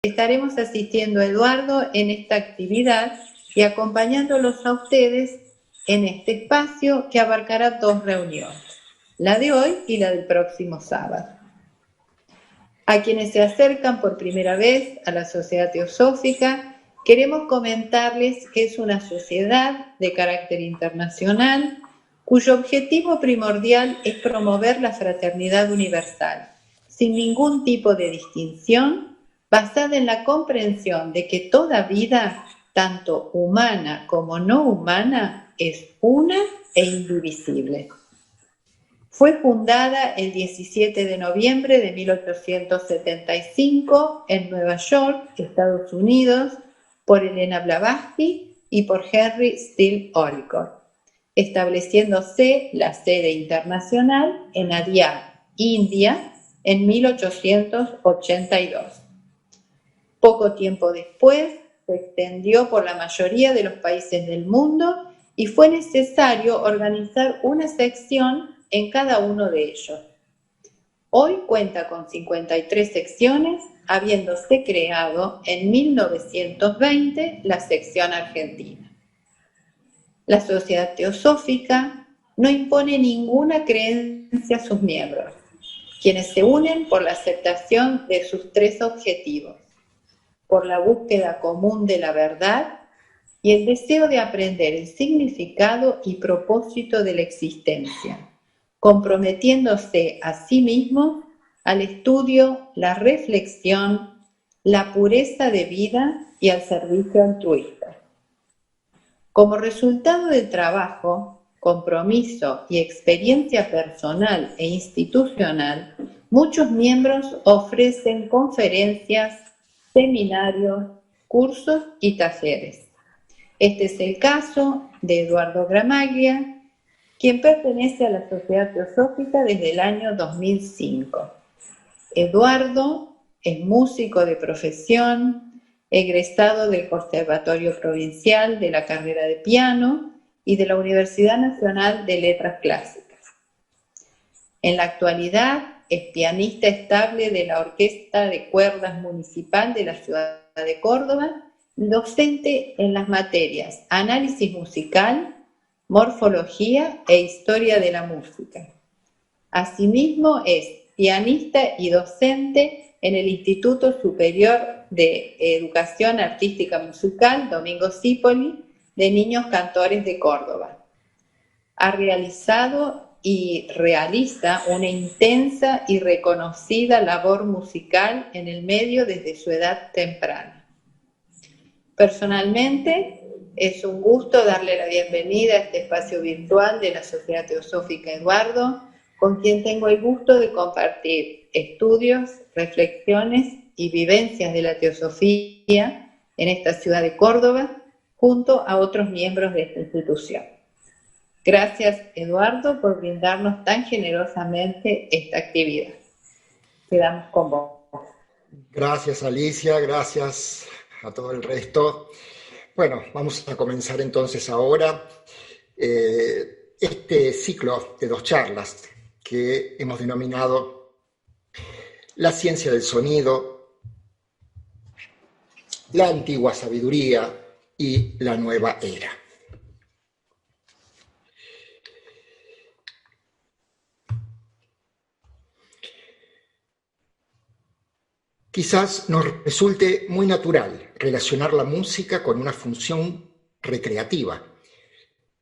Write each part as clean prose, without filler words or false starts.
estaremos asistiendo a Eduardo en esta actividad y acompañándolos a ustedes en este espacio que abarcará 2 reuniones, la de hoy y la del próximo sábado. A quienes se acercan por primera vez a la Sociedad Teosófica, queremos comentarles que es una sociedad de carácter internacional cuyo objetivo primordial es promover la fraternidad universal, sin ningún tipo de distinción, basada en la comprensión de que toda vida, tanto humana como no humana, es una e indivisible. Fue fundada el 17 de noviembre de 1875 en Nueva York, Estados Unidos, por Elena Blavatsky y por Henry Steele Olcott, estableciéndose la sede internacional en Adyar, India, en 1882. Poco tiempo después, se extendió por la mayoría de los países del mundo y fue necesario organizar una sección en cada uno de ellos. Hoy cuenta con 53 secciones, habiéndose creado en 1920 la sección argentina. La Sociedad Teosófica no impone ninguna creencia a sus miembros, quienes se unen por la aceptación de sus 3 objetivos: por la búsqueda común de la verdad y el deseo de aprender el significado y propósito de la existencia, comprometiéndose a sí mismos al estudio, la reflexión, la pureza de vida y al servicio altruista. Como resultado del trabajo, compromiso y experiencia personal e institucional, muchos miembros ofrecen conferencias, seminarios, cursos y talleres. Este es el caso de Eduardo Gramaglia, quien pertenece a la Sociedad Teosófica desde el año 2005. Eduardo es músico de profesión, egresado del Conservatorio Provincial de la carrera de piano y de la Universidad Nacional de Letras Clásicas. En la actualidad es pianista estable de la Orquesta de Cuerdas Municipal de la ciudad de Córdoba, docente en las materias Análisis Musical, Morfología e Historia de la Música. Asimismo es pianista y docente en el Instituto Superior de Educación Artística Musical Domingo Cipolli de Niños Cantores de Córdoba. Ha realizado y realiza una intensa y reconocida labor musical en el medio desde su edad temprana. Personalmente, es un gusto darle la bienvenida a este espacio virtual de la Sociedad Teosófica Eduardo, con quien tengo el gusto de compartir estudios, reflexiones y vivencias de la teosofía en esta ciudad de Córdoba, junto a otros miembros de esta institución. Gracias, Eduardo, por brindarnos tan generosamente esta actividad. Quedamos con vos. Gracias, Alicia, gracias a todo el resto. Bueno, vamos a comenzar entonces ahora este ciclo de 2 charlas que hemos denominado La ciencia del sonido, la antigua sabiduría y la nueva era. Quizás nos resulte muy natural relacionar la música con una función recreativa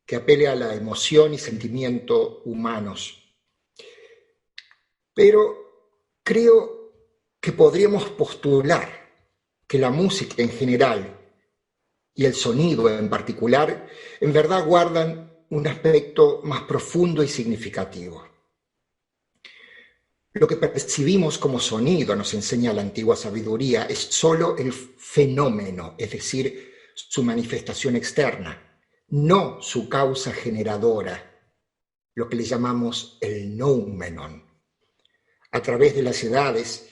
que apele a la emoción y sentimiento humanos. Pero creo que podríamos postular que la música en general y el sonido en particular en verdad guardan un aspecto más profundo y significativo. Lo que percibimos como sonido, nos enseña la antigua sabiduría, es solo el fenómeno, es decir, su manifestación externa, no su causa generadora, lo que le llamamos el noumenon. A través de las edades,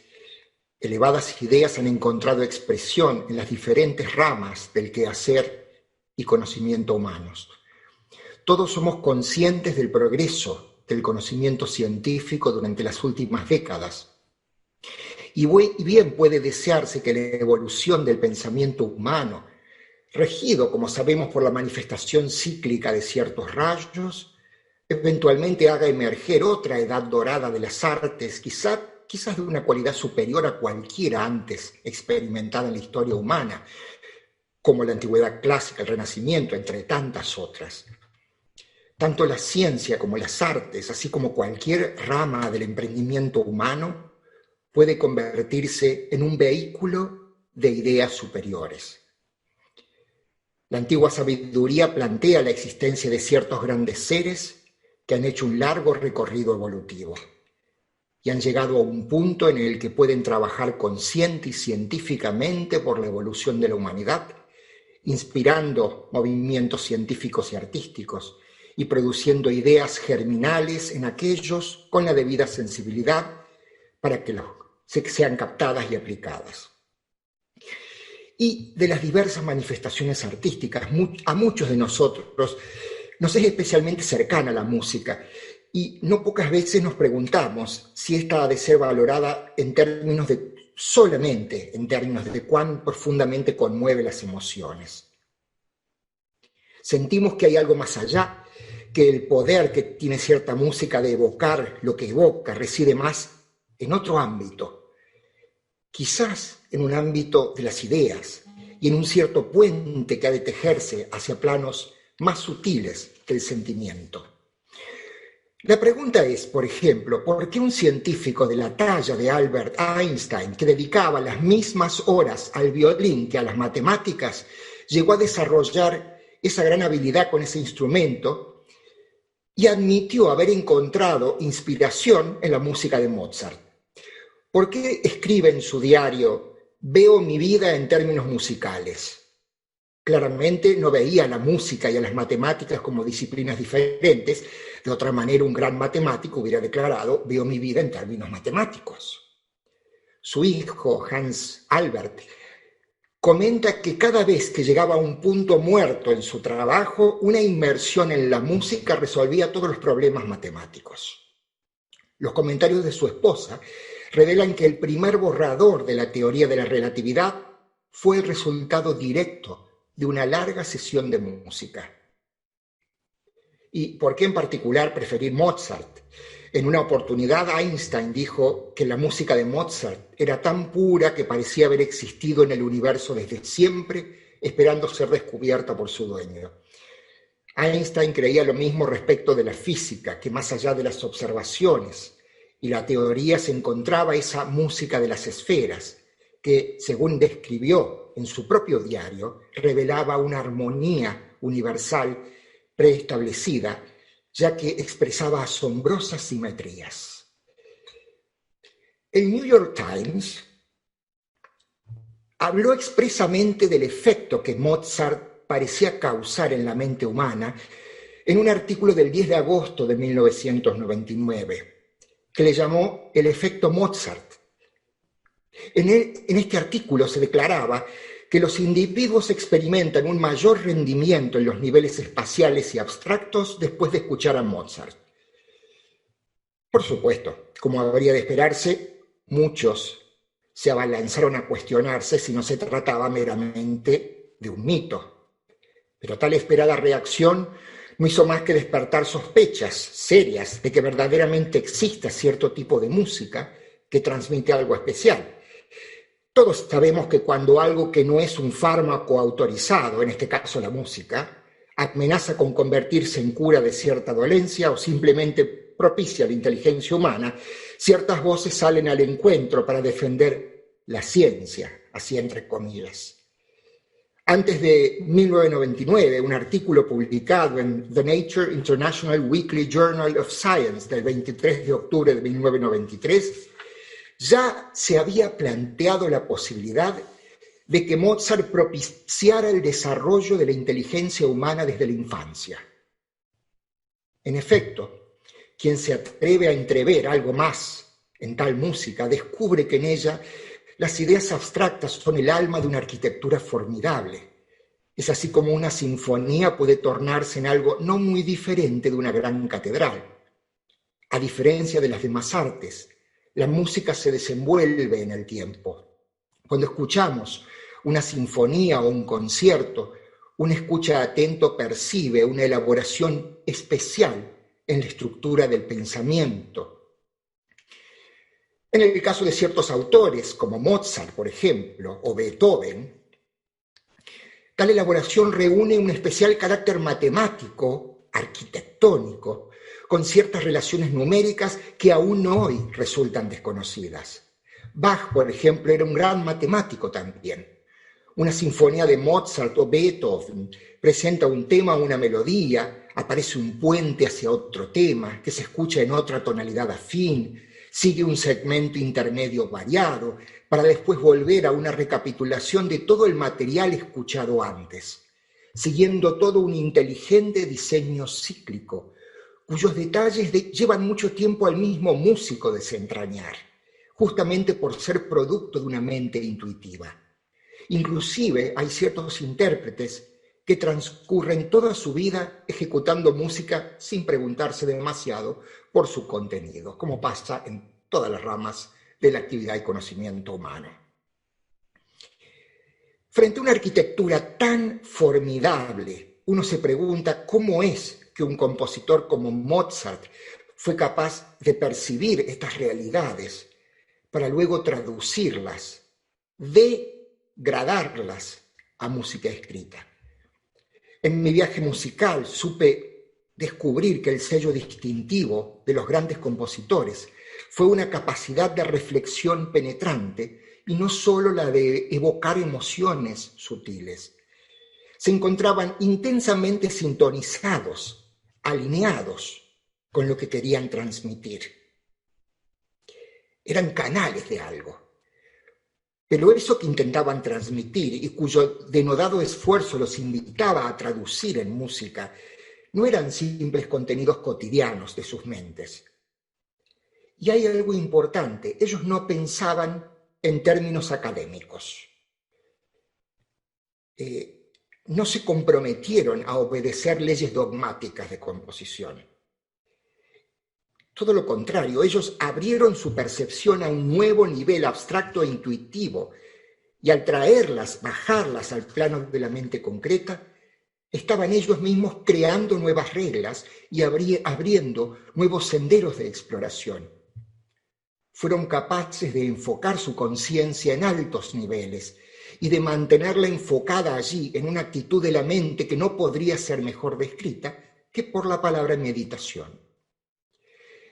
elevadas ideas han encontrado expresión en las diferentes ramas del quehacer y conocimiento humanos. Todos somos conscientes del progreso del conocimiento científico durante las últimas décadas y bien puede desearse que la evolución del pensamiento humano, regido, como sabemos, por la manifestación cíclica de ciertos rayos, eventualmente haga emerger otra edad dorada de las artes, quizás de una cualidad superior a cualquiera antes experimentada en la historia humana, como la antigüedad clásica, el Renacimiento, entre tantas otras. Tanto la ciencia como las artes, así como cualquier rama del emprendimiento humano, puede convertirse en un vehículo de ideas superiores. La antigua sabiduría plantea la existencia de ciertos grandes seres que han hecho un largo recorrido evolutivo y han llegado a un punto en el que pueden trabajar consciente y científicamente por la evolución de la humanidad, inspirando movimientos científicos y artísticos y produciendo ideas germinales en aquellos con la debida sensibilidad para que sean captadas y aplicadas. Y de las diversas manifestaciones artísticas, a muchos de nosotros nos es especialmente cercana la música y no pocas veces nos preguntamos si esta ha de ser valorada solamente en términos de cuán profundamente conmueve las emociones. Sentimos que hay algo más allá, que el poder que tiene cierta música de evocar lo que evoca reside más en otro ámbito, quizás en un ámbito de las ideas y en un cierto puente que ha de tejerse hacia planos más sutiles que el sentimiento. La pregunta es, por ejemplo, ¿por qué un científico de la talla de Albert Einstein, que dedicaba las mismas horas al violín que a las matemáticas, llegó a desarrollar esa gran habilidad con ese instrumento y admitió haber encontrado inspiración en la música de Mozart? ¿Por qué escribe en su diario, veo mi vida en términos musicales? Claramente no veía a la música y a las matemáticas como disciplinas diferentes. De otra manera, un gran matemático hubiera declarado, veo mi vida en términos matemáticos. Su hijo, Hans Albert, comenta que cada vez que llegaba a un punto muerto en su trabajo, una inmersión en la música resolvía todos los problemas matemáticos. Los comentarios de su esposa revelan que el primer borrador de la teoría de la relatividad fue el resultado directo de una larga sesión de música. ¿Y por qué en particular preferir Mozart? En una oportunidad Einstein dijo que la música de Mozart era tan pura que parecía haber existido en el universo desde siempre, esperando ser descubierta por su dueño. Einstein creía lo mismo respecto de la física, que más allá de las observaciones y la teoría se encontraba esa música de las esferas, que, según describió en su propio diario, revelaba una armonía universal preestablecida, ya que expresaba asombrosas simetrías. El New York Times habló expresamente del efecto que Mozart parecía causar en la mente humana en un artículo del 10 de agosto de 1999, que le llamó el efecto Mozart. En este artículo se declaraba que los individuos experimentan un mayor rendimiento en los niveles espaciales y abstractos después de escuchar a Mozart. Por supuesto, como habría de esperarse, muchos se abalanzaron a cuestionarse si no se trataba meramente de un mito. Pero tal esperada reacción no hizo más que despertar sospechas serias de que verdaderamente exista cierto tipo de música que transmite algo especial. Todos sabemos que cuando algo que no es un fármaco autorizado, en este caso la música, amenaza con convertirse en cura de cierta dolencia o simplemente propicia la inteligencia humana, ciertas voces salen al encuentro para defender la ciencia, así entre comillas. Antes de 1999, un artículo publicado en The Nature International Weekly Journal of Science del 23 de octubre de 1993, ya se había planteado la posibilidad de que Mozart propiciara el desarrollo de la inteligencia humana desde la infancia. En efecto, quien se atreve a entrever algo más en tal música descubre que en ella las ideas abstractas son el alma de una arquitectura formidable. Es así como una sinfonía puede tornarse en algo no muy diferente de una gran catedral. A diferencia de las demás artes, La música se desenvuelve en el tiempo. Cuando escuchamos una sinfonía o un concierto, un escucha atento percibe una elaboración especial en la estructura del pensamiento. En el caso de ciertos autores, como Mozart, por ejemplo, o Beethoven, tal elaboración reúne un especial carácter matemático, arquitectónico, con ciertas relaciones numéricas que aún hoy resultan desconocidas. Bach, por ejemplo, era un gran matemático también. Una sinfonía de Mozart o Beethoven presenta un tema o una melodía, aparece un puente hacia otro tema que se escucha en otra tonalidad afín, sigue un segmento intermedio variado, para después volver a una recapitulación de todo el material escuchado antes, siguiendo todo un inteligente diseño cíclico, cuyos detalles llevan mucho tiempo al mismo músico desentrañar, justamente por ser producto de una mente intuitiva. Inclusive hay ciertos intérpretes que transcurren toda su vida ejecutando música sin preguntarse demasiado por su contenido, como pasa en todas las ramas de la actividad y conocimiento humano. Frente a una arquitectura tan formidable, uno se pregunta cómo es que un compositor como Mozart fue capaz de percibir estas realidades para luego traducirlas, degradarlas a música escrita. En mi viaje musical supe descubrir que el sello distintivo de los grandes compositores fue una capacidad de reflexión penetrante y no solo la de evocar emociones sutiles. Se encontraban intensamente sintonizados, alineados con lo que querían transmitir. Eran canales de algo. Pero eso que intentaban transmitir y cuyo denodado esfuerzo los invitaba a traducir en música, no eran simples contenidos cotidianos de sus mentes. Y hay algo importante, ellos no pensaban en términos académicos. No se comprometieron a obedecer leyes dogmáticas de composición. Todo lo contrario, ellos abrieron su percepción a un nuevo nivel abstracto e intuitivo, y al traerlas, bajarlas al plano de la mente concreta, estaban ellos mismos creando nuevas reglas y abriendo nuevos senderos de exploración. Fueron capaces de enfocar su conciencia en altos niveles y de mantenerla enfocada allí en una actitud de la mente que no podría ser mejor descrita que por la palabra meditación.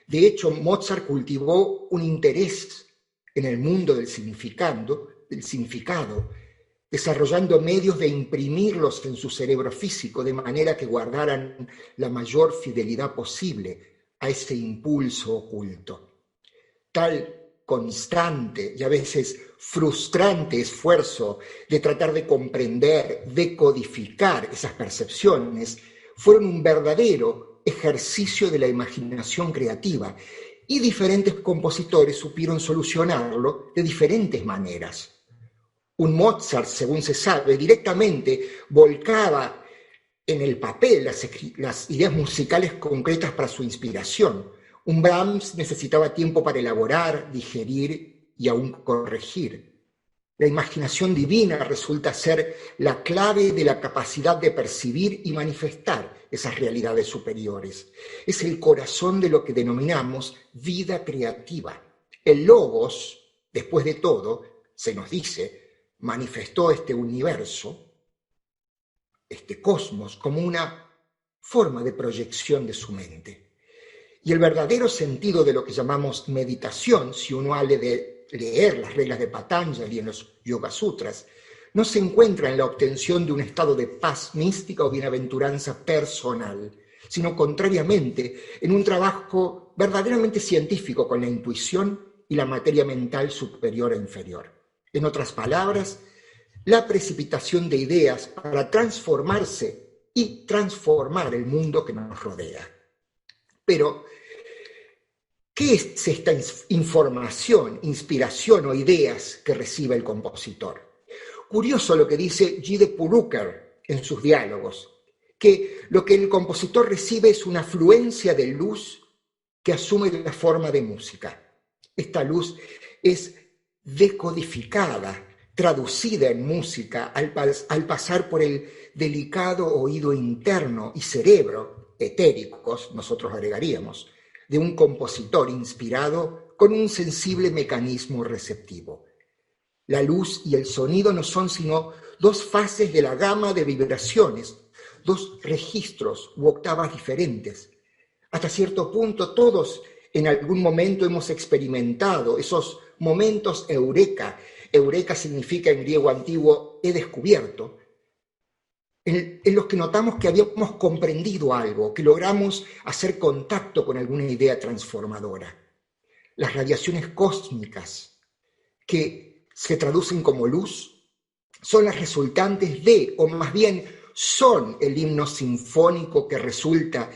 De hecho, Mozart cultivó un interés en el mundo del significado, desarrollando medios de imprimirlos en su cerebro físico de manera que guardaran la mayor fidelidad posible a ese impulso oculto. Tal constante y a veces frustrante esfuerzo de tratar de comprender, de codificar esas percepciones, fueron un verdadero ejercicio de la imaginación creativa, y diferentes compositores supieron solucionarlo de diferentes maneras. Un Mozart, según se sabe, directamente volcaba en el papel las ideas musicales concretas para su inspiración. Un Brahms necesitaba tiempo para elaborar, digerir y aún corregir. La imaginación divina resulta ser la clave de la capacidad de percibir y manifestar esas realidades superiores. Es el corazón de lo que denominamos vida creativa. El Logos, después de todo, se nos dice, manifestó este universo, este cosmos, como una forma de proyección de su mente. Y el verdadero sentido de lo que llamamos meditación, si uno habla de leer las reglas de Patanjali en los Yoga Sutras, no se encuentra en la obtención de un estado de paz mística o bienaventuranza personal, sino contrariamente en un trabajo verdaderamente científico con la intuición y la materia mental superior e inferior. En otras palabras, la precipitación de ideas para transformarse y transformar el mundo que nos rodea. Pero, ¿qué es esta información, inspiración o ideas que recibe el compositor? Curioso lo que dice G. de Purrucker en sus diálogos, que lo que el compositor recibe es una afluencia de luz que asume la forma de música. Esta luz es decodificada, traducida en música al pasar por el delicado oído interno y cerebro, etéricos, nosotros agregaríamos, de un compositor inspirado con un sensible mecanismo receptivo. La luz y el sonido no son sino dos fases de la gama de vibraciones, dos registros u octavas diferentes. Hasta cierto punto todos en algún momento hemos experimentado esos momentos eureka. Eureka significa en griego antiguo he descubierto, en los que notamos que habíamos comprendido algo, que logramos hacer contacto con alguna idea transformadora. Las radiaciones cósmicas que se traducen como luz son las resultantes de, o más bien son el himno sinfónico que resulta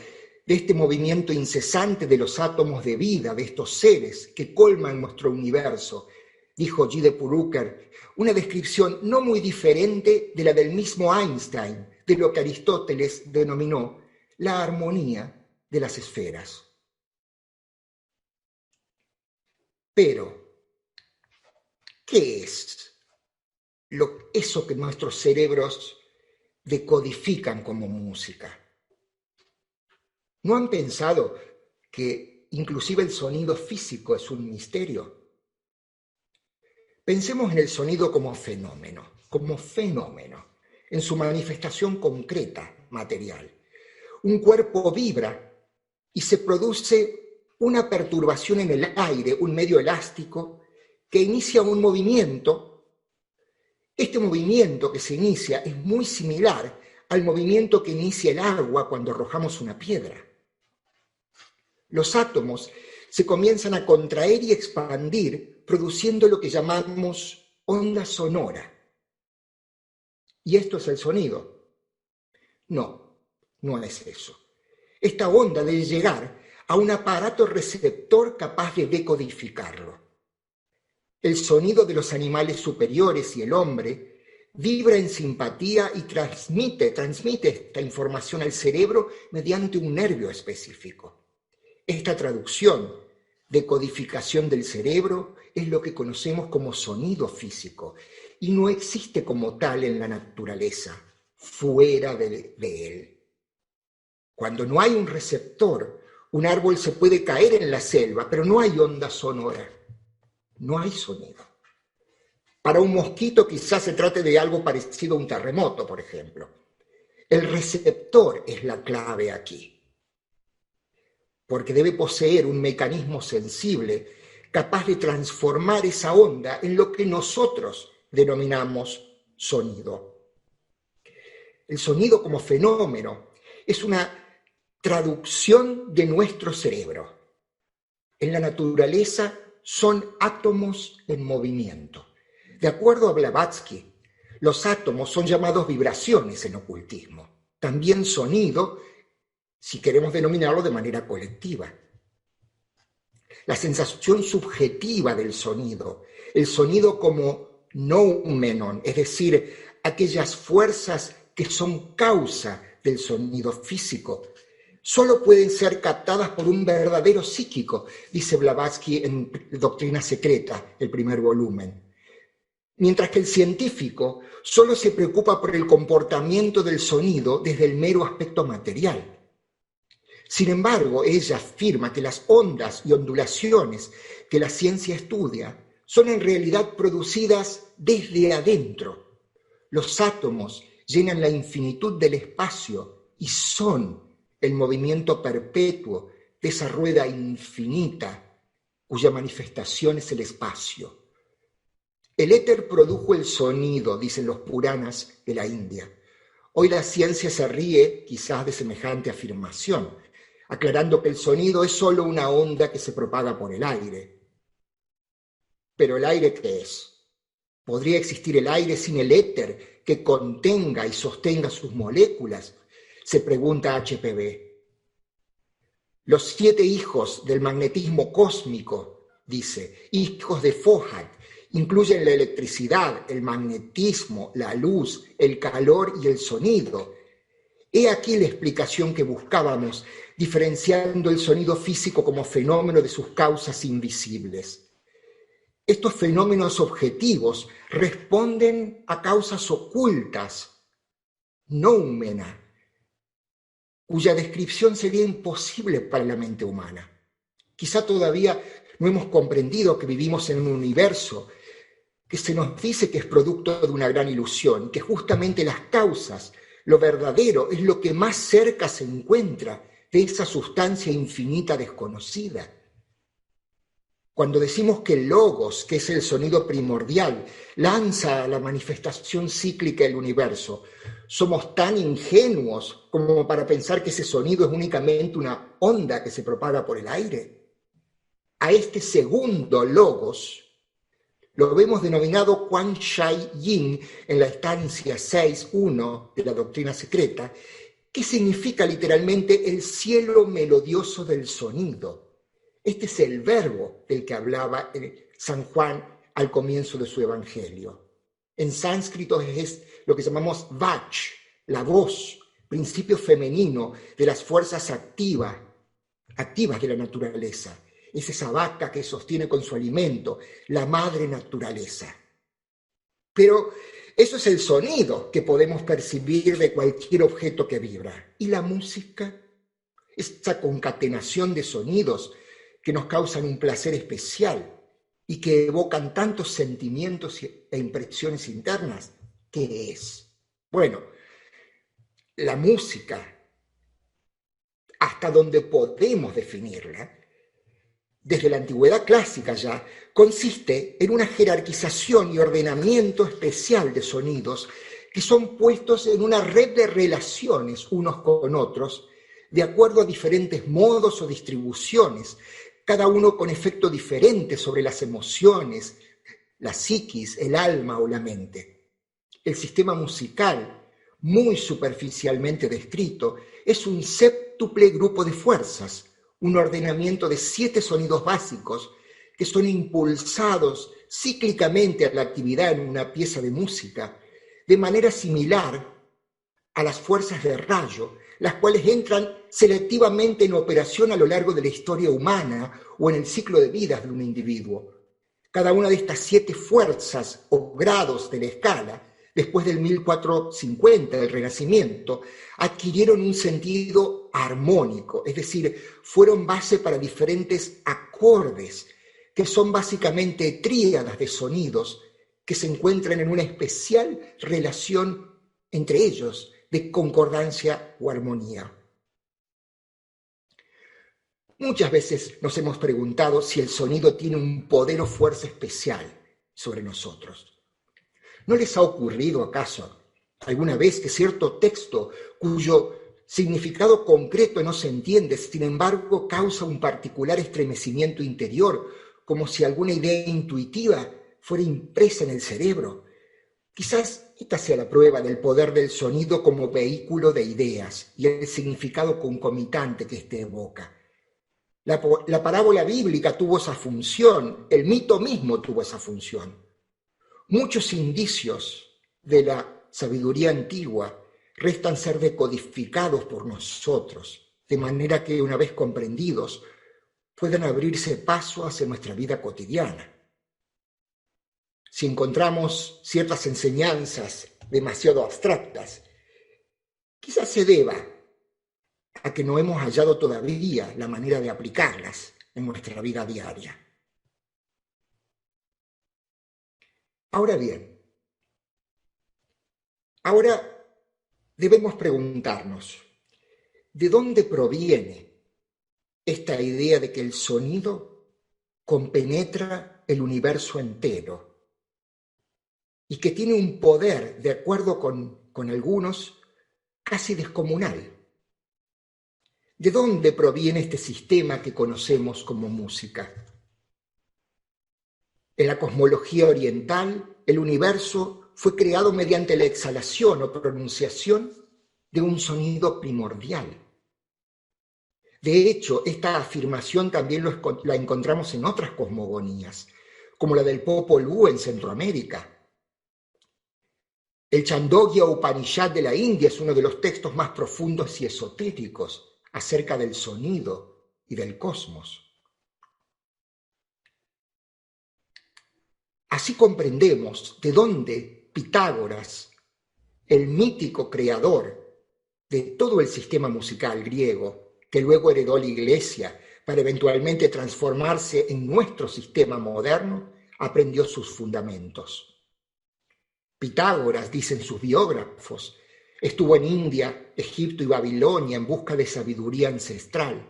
de este movimiento incesante de los átomos de vida, de estos seres que colman nuestro universo, dijo G. de Purrucker, una descripción no muy diferente de la del mismo Einstein, de lo que Aristóteles denominó la armonía de las esferas. Pero, ¿qué es eso que nuestros cerebros decodifican como música? ¿No han pensado que inclusive el sonido físico es un misterio? Pensemos en el sonido como fenómeno, en su manifestación concreta, material. Un cuerpo vibra y se produce una perturbación en el aire, un medio elástico, que inicia un movimiento. Este movimiento que se inicia es muy similar al movimiento que inicia el agua cuando arrojamos una piedra. Los átomos se comienzan a contraer y expandir, produciendo lo que llamamos onda sonora. ¿Y esto es el sonido? No, no es eso. Esta onda debe llegar a un aparato receptor capaz de decodificarlo. El sonido de los animales superiores y el hombre vibra en simpatía y transmite esta información al cerebro mediante un nervio específico. Esta traducción, decodificación del cerebro, es lo que conocemos como sonido físico y no existe como tal en la naturaleza, fuera de él. Cuando no hay un receptor, un árbol se puede caer en la selva, pero no hay onda sonora, no hay sonido. Para un mosquito quizás se trate de algo parecido a un terremoto, por ejemplo. El receptor es la clave aquí, porque debe poseer un mecanismo sensible capaz de transformar esa onda en lo que nosotros denominamos sonido. El sonido como fenómeno es una traducción de nuestro cerebro. En la naturaleza son átomos en movimiento. De acuerdo a Blavatsky, los átomos son llamados vibraciones en ocultismo, también sonido, si queremos denominarlo de manera colectiva. La sensación subjetiva del sonido, el sonido como noumenon, es decir, aquellas fuerzas que son causa del sonido físico, solo pueden ser captadas por un verdadero psíquico, dice Blavatsky en Doctrina Secreta, el primer volumen. Mientras que el científico solo se preocupa por el comportamiento del sonido desde el mero aspecto material. Sin embargo, ella afirma que las ondas y ondulaciones que la ciencia estudia son en realidad producidas desde adentro. Los átomos llenan la infinitud del espacio y son el movimiento perpetuo de esa rueda infinita cuya manifestación es el espacio. El éter produjo el sonido, dicen los Puranas de la India. Hoy la ciencia se ríe quizás de semejante afirmación, aclarando que el sonido es solo una onda que se propaga por el aire. ¿Pero el aire qué es? ¿Podría existir el aire sin el éter que contenga y sostenga sus moléculas? Se pregunta HPV. Los 7 hijos del magnetismo cósmico, dice, hijos de Foucault, incluyen la electricidad, el magnetismo, la luz, el calor y el sonido. He aquí la explicación que buscábamos, diferenciando el sonido físico como fenómeno de sus causas invisibles. Estos fenómenos objetivos responden a causas ocultas, noumena, cuya descripción sería imposible para la mente humana. Quizá todavía no hemos comprendido que vivimos en un universo que se nos dice que es producto de una gran ilusión, que justamente las causas, lo verdadero, es lo que más cerca se encuentra de esa sustancia infinita desconocida. Cuando decimos que el logos, que es el sonido primordial, lanza a la manifestación cíclica del universo, somos tan ingenuos como para pensar que ese sonido es únicamente una onda que se propaga por el aire. A este segundo logos lo vemos denominado Quan Shai Yin en la estancia 6.1 de la doctrina secreta, que significa literalmente el cielo melodioso del sonido. Este es el verbo del que hablaba San Juan al comienzo de su evangelio. En sánscrito es lo que llamamos vach, la voz, principio femenino de las fuerzas activas de la naturaleza. Es esa vaca que sostiene con su alimento, la madre naturaleza. Pero eso es el sonido que podemos percibir de cualquier objeto que vibra. ¿Y la música? Esta concatenación de sonidos que nos causan un placer especial y que evocan tantos sentimientos e impresiones internas, ¿qué es? Bueno, la música, hasta donde podemos definirla, desde la antigüedad clásica ya, consiste en una jerarquización y ordenamiento especial de sonidos que son puestos en una red de relaciones unos con otros, de acuerdo a diferentes modos o distribuciones, cada uno con efecto diferente sobre las emociones, la psiquis, el alma o la mente. El sistema musical, muy superficialmente descrito, es un séptuple grupo de fuerzas, un ordenamiento de 7 sonidos básicos que son impulsados cíclicamente a la actividad en una pieza de música, de manera similar a las fuerzas de rayo, las cuales entran selectivamente en operación a lo largo de la historia humana o en el ciclo de vidas de un individuo. Cada una de estas 7 fuerzas o grados de la escala, después del 1450, del Renacimiento, adquirieron un sentido armónico, es decir, fueron base para diferentes acordes, que son básicamente tríadas de sonidos que se encuentran en una especial relación entre ellos, de concordancia o armonía. Muchas veces nos hemos preguntado si el sonido tiene un poder o fuerza especial sobre nosotros. ¿No les ha ocurrido acaso alguna vez que cierto texto cuyo significado concreto no se entiende, sin embargo causa un particular estremecimiento interior, como si alguna idea intuitiva fuera impresa en el cerebro? Quizás esta sea la prueba del poder del sonido como vehículo de ideas y el significado concomitante que éste evoca. La parábola bíblica tuvo esa función, el mito mismo tuvo esa función. Muchos indicios de la sabiduría antigua restan ser decodificados por nosotros, de manera que una vez comprendidos puedan abrirse paso hacia nuestra vida cotidiana. Si encontramos ciertas enseñanzas demasiado abstractas, quizás se deba a que no hemos hallado todavía la manera de aplicarlas en nuestra vida diaria. Ahora bien, ahora debemos preguntarnos, ¿de dónde proviene esta idea de que el sonido compenetra el universo entero y que tiene un poder, de acuerdo con algunos, casi descomunal? ¿De dónde proviene este sistema que conocemos como música? En la cosmología oriental, el universo fue creado mediante la exhalación o pronunciación de un sonido primordial. De hecho, esta afirmación también la encontramos en otras cosmogonías, como la del Popol Vuh en Centroamérica. El Chandogya Upanishad de la India es uno de los textos más profundos y esotéricos acerca del sonido y del cosmos. Así comprendemos de dónde Pitágoras, el mítico creador de todo el sistema musical griego, que luego heredó la Iglesia para eventualmente transformarse en nuestro sistema moderno, aprendió sus fundamentos. Pitágoras, dicen sus biógrafos, estuvo en India, Egipto y Babilonia en busca de sabiduría ancestral.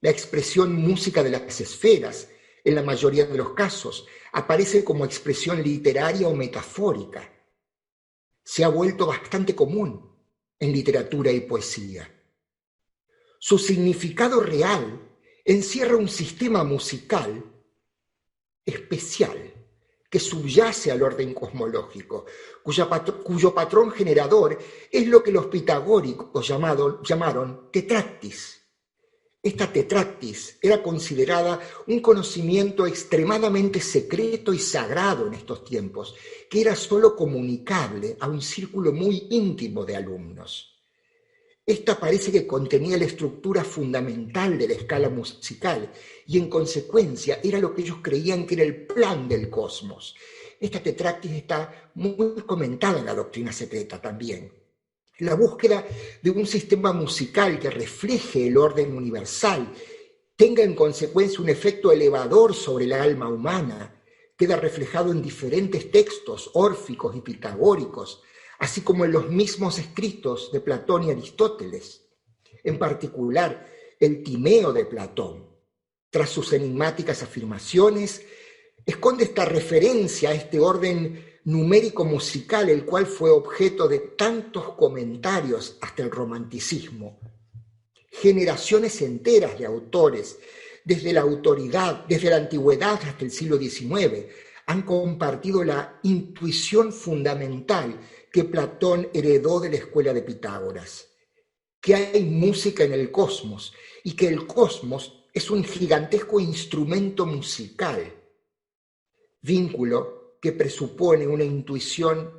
La expresión música de las esferas, en la mayoría de los casos, aparece como expresión literaria o metafórica. Se ha vuelto bastante común en literatura y poesía. Su significado real encierra un sistema musical especial que subyace al orden cosmológico, cuyo patrón generador es lo que los pitagóricos llamaron tetractis. Esta tetractis era considerada un conocimiento extremadamente secreto y sagrado en estos tiempos, que era solo comunicable a un círculo muy íntimo de alumnos. Esta parece que contenía la estructura fundamental de la escala musical y en consecuencia era lo que ellos creían que era el plan del cosmos. Esta tetractis está muy comentada en la doctrina secreta también. La búsqueda de un sistema musical que refleje el orden universal, tenga en consecuencia un efecto elevador sobre el alma humana, queda reflejado en diferentes textos órficos y pitagóricos, así como en los mismos escritos de Platón y Aristóteles. En particular, el Timeo de Platón, tras sus enigmáticas afirmaciones, esconde esta referencia a este orden numérico musical, el cual fue objeto de tantos comentarios hasta el romanticismo. Generaciones enteras de autores, desde la antigüedad hasta el siglo XIX, han compartido la intuición fundamental que Platón heredó de la escuela de Pitágoras, que hay música en el cosmos y que el cosmos es un gigantesco instrumento musical, vínculo que presupone una intuición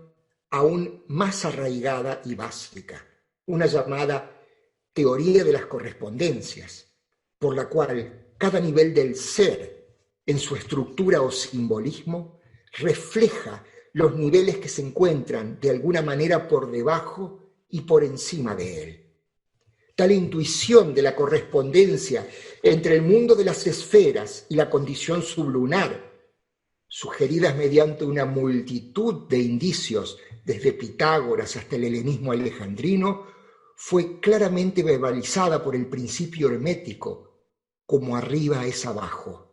aún más arraigada y básica, una llamada teoría de las correspondencias, por la cual cada nivel del ser, en su estructura o simbolismo, refleja los niveles que se encuentran de alguna manera por debajo y por encima de él. Tal intuición de la correspondencia entre el mundo de las esferas y la condición sublunar, sugeridas mediante una multitud de indicios desde Pitágoras hasta el helenismo alejandrino, fue claramente verbalizada por el principio hermético, como arriba es abajo.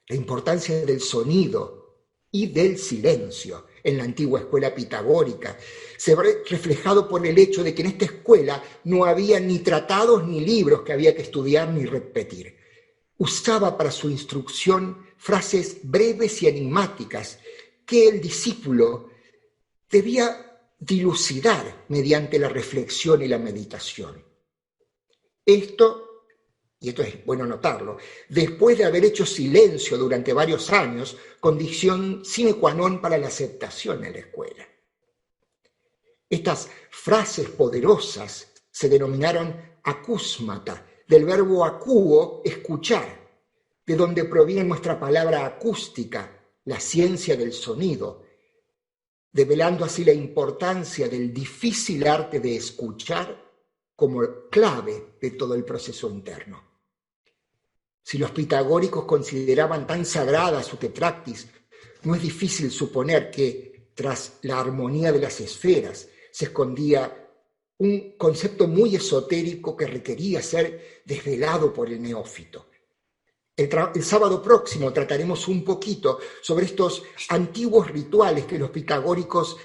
La importancia del sonido y del silencio en la antigua escuela pitagórica se ve reflejado por el hecho de que en esta escuela no había ni tratados ni libros que había que estudiar ni repetir. Usaba para su instrucción frases breves y enigmáticas que el discípulo debía dilucidar mediante la reflexión y la meditación. Esto, y esto es bueno notarlo, después de haber hecho silencio durante varios años, condición sine qua non para la aceptación en la escuela. Estas frases poderosas se denominaron acúsmata, del verbo acuo, escuchar, de donde proviene nuestra palabra acústica, la ciencia del sonido, develando así la importancia del difícil arte de escuchar como clave de todo el proceso interno. Si los pitagóricos consideraban tan sagrada su tetractis, no es difícil suponer que tras la armonía de las esferas se escondía un concepto muy esotérico que requería ser desvelado por el neófito. El sábado próximo trataremos un poquito sobre estos antiguos rituales que los pitagóricos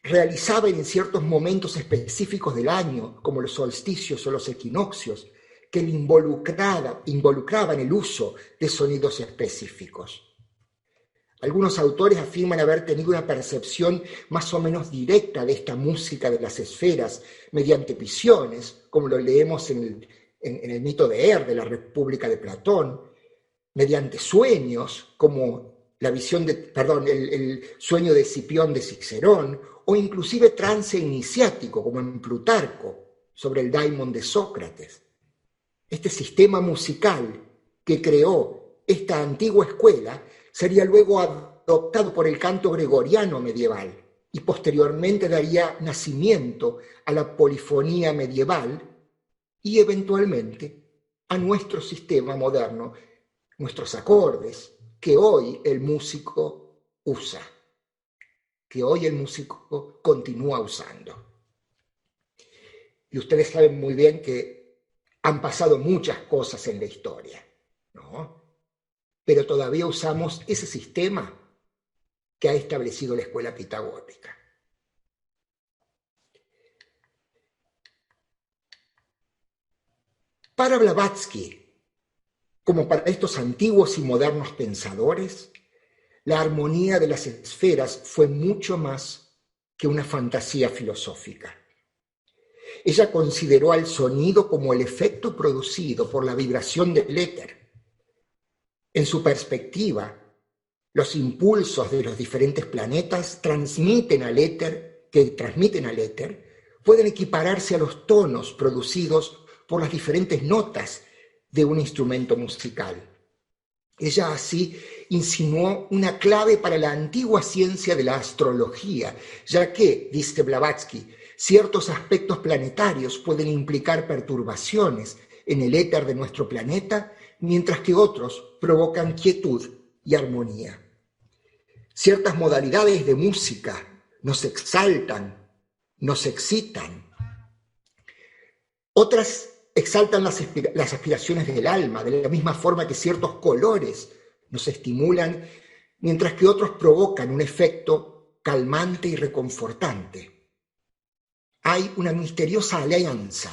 realizaban en ciertos momentos específicos del año, como los solsticios o los equinoccios, que involucraban el uso de sonidos específicos. Algunos autores afirman haber tenido una percepción más o menos directa de esta música de las esferas mediante visiones, como lo leemos en el mito de de la República de Platón, mediante sueños, como el sueño de Escipión de Cicerón, o inclusive trance iniciático, como en Plutarco, sobre el daimon de Sócrates. Este sistema musical que creó esta antigua escuela sería luego adoptado por el canto gregoriano medieval y posteriormente daría nacimiento a la polifonía medieval y eventualmente a nuestro sistema moderno, nuestros acordes, que hoy el músico usa, que hoy el músico continúa usando. Y ustedes saben muy bien que han pasado muchas cosas en la historia, ¿no? Pero todavía usamos ese sistema que ha establecido la escuela pitagórica. Para Blavatsky, como para estos antiguos y modernos pensadores, la armonía de las esferas fue mucho más que una fantasía filosófica. Ella consideró al sonido como el efecto producido por la vibración del éter. En su perspectiva, los impulsos de los diferentes planetas que transmiten al éter, pueden equipararse a los tonos producidos por las diferentes notas de un instrumento musical. Ella así insinuó una clave para la antigua ciencia de la astrología, ya que, dice Blavatsky, ciertos aspectos planetarios pueden implicar perturbaciones en el éter de nuestro planeta, mientras que otros provocan quietud y armonía. Ciertas modalidades de música nos exaltan, nos excitan. Otras exaltan las aspiraciones del alma, de la misma forma que ciertos colores nos estimulan, mientras que otros provocan un efecto calmante y reconfortante. Hay una misteriosa alianza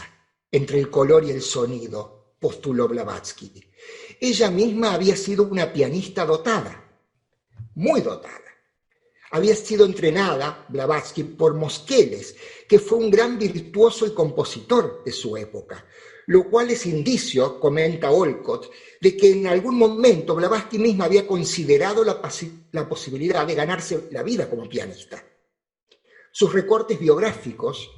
entre el color y el sonido, postuló Blavatsky. Ella misma había sido una pianista dotada, muy dotada. Había sido entrenada, Blavatsky, por Moskeles, que fue un gran virtuoso y compositor de su época, lo cual es indicio, comenta Olcott, de que en algún momento Blavatsky misma había considerado la posibilidad de ganarse la vida como pianista. Sus recortes biográficos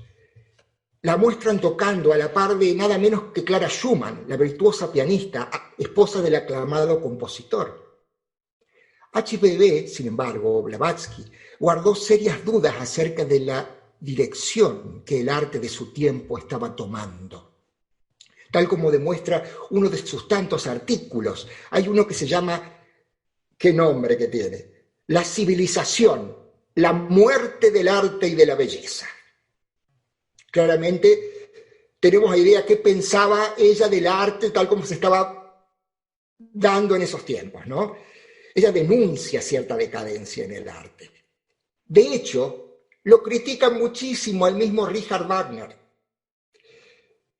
la muestran tocando a la par de nada menos que Clara Schumann, la virtuosa pianista, esposa del aclamado compositor. H.P.B., sin embargo, Blavatsky, guardó serias dudas acerca de la dirección que el arte de su tiempo estaba tomando. Tal como demuestra uno de sus tantos artículos, hay uno que se llama, ¿qué nombre que tiene? La civilización, la muerte del arte y de la belleza. Claramente tenemos idea qué pensaba ella del arte tal como se estaba dando en esos tiempos, ¿no? Ella denuncia cierta decadencia en el arte. De hecho, lo critican muchísimo al mismo Richard Wagner.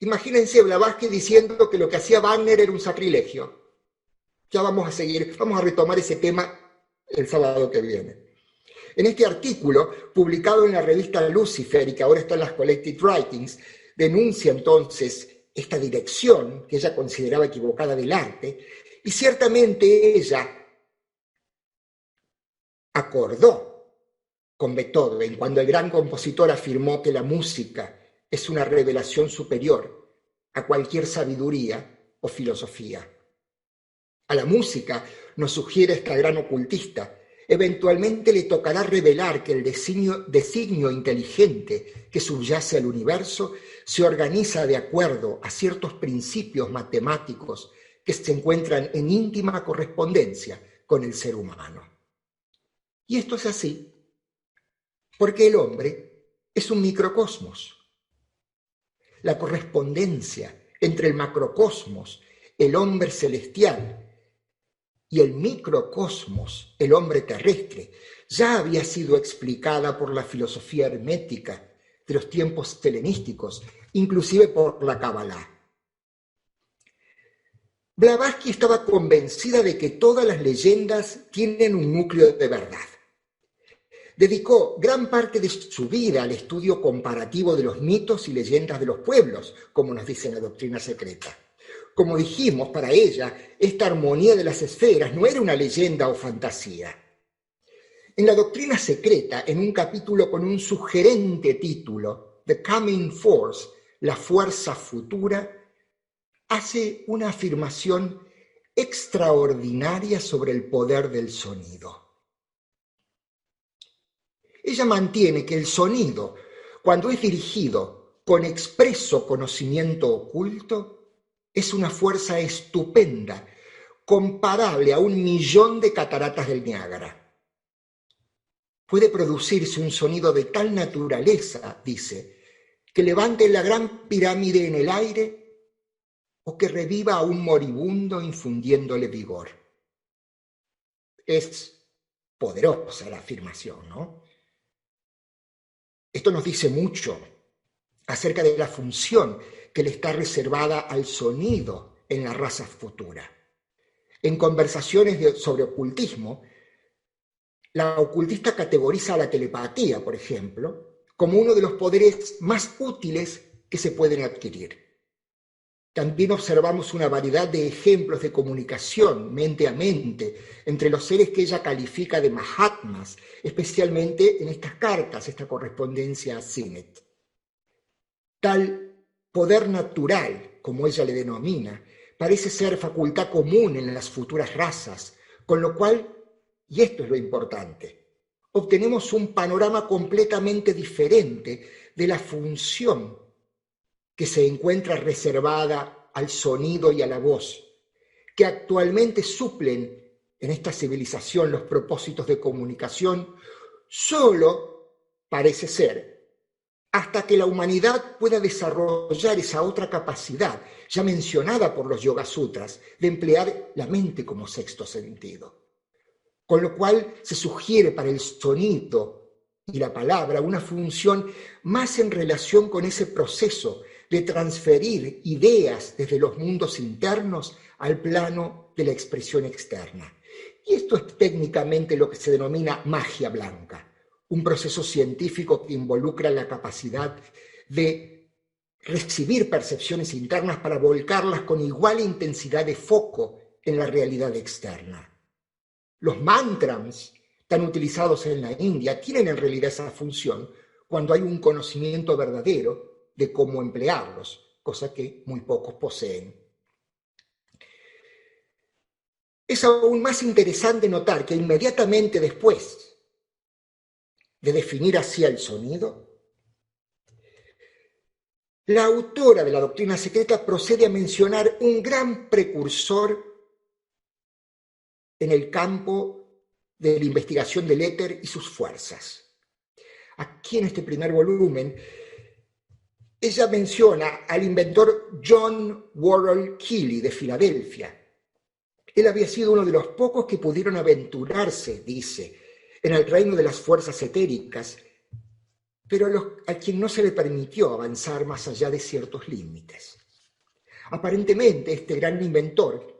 Imagínense Blavatsky diciendo que lo que hacía Wagner era un sacrilegio. Ya vamos a retomar ese tema el sábado que viene. En este artículo, publicado en la revista Lucifer y que ahora está en las Collected Writings, denuncia entonces esta dirección que ella consideraba equivocada del arte, y ciertamente ella acordó con Beethoven cuando el gran compositor afirmó que la música es una revelación superior a cualquier sabiduría o filosofía. A la música, nos sugiere esta gran ocultista, eventualmente le tocará revelar que el designio inteligente que subyace al universo se organiza de acuerdo a ciertos principios matemáticos que se encuentran en íntima correspondencia con el ser humano. Y esto es así porque el hombre es un microcosmos. La correspondencia entre el macrocosmos, el hombre celestial, y el microcosmos, el hombre terrestre, ya había sido explicada por la filosofía hermética de los tiempos helenísticos, inclusive por la Kabbalah. Blavatsky estaba convencida de que todas las leyendas tienen un núcleo de verdad. Dedicó gran parte de su vida al estudio comparativo de los mitos y leyendas de los pueblos, como nos dice la doctrina secreta. Como dijimos, para ella, esta armonía de las esferas no era una leyenda o fantasía. En la doctrina secreta, en un capítulo con un sugerente título, The Coming Force, la fuerza futura, hace una afirmación extraordinaria sobre el poder del sonido. Ella mantiene que el sonido, cuando es dirigido con expreso conocimiento oculto, es una fuerza estupenda, comparable a 1.000.000 de cataratas del Niágara. Puede producirse un sonido de tal naturaleza, dice, que levante la gran pirámide en el aire o que reviva a un moribundo infundiéndole vigor. Es poderosa la afirmación, ¿no? Esto nos dice mucho acerca de la función que le está reservada al sonido en la raza futura. En conversaciones sobre ocultismo, la ocultista categoriza a la telepatía, por ejemplo, como uno de los poderes más útiles que se pueden adquirir. También observamos una variedad de ejemplos de comunicación mente a mente entre los seres que ella califica de Mahatmas, especialmente en estas cartas, esta correspondencia a Sinet. Tal poder natural, como ella le denomina, parece ser facultad común en las futuras razas, con lo cual, y esto es lo importante, obtenemos un panorama completamente diferente de la función que se encuentra reservada al sonido y a la voz, que actualmente suplen en esta civilización los propósitos de comunicación, solo parece ser hasta que la humanidad pueda desarrollar esa otra capacidad, ya mencionada por los Yoga Sutras, de emplear la mente como sexto sentido. Con lo cual se sugiere para el sonido y la palabra una función más en relación con ese proceso de transferir ideas desde los mundos internos al plano de la expresión externa. Y esto es técnicamente lo que se denomina magia blanca, un proceso científico que involucra la capacidad de recibir percepciones internas para volcarlas con igual intensidad de foco en la realidad externa. Los mantras, tan utilizados en la India, tienen en realidad esa función cuando hay un conocimiento verdadero de cómo emplearlos, cosa que muy pocos poseen. Es aún más interesante notar que inmediatamente después de definir así el sonido, la autora de la doctrina secreta procede a mencionar un gran precursor en el campo de la investigación del éter y sus fuerzas. Aquí en este primer volumen, ella menciona al inventor John Worrell Keely de Filadelfia. Él había sido uno de los pocos que pudieron aventurarse, dice, en el reino de las fuerzas etéricas, pero a quien no se le permitió avanzar más allá de ciertos límites. Aparentemente, este gran inventor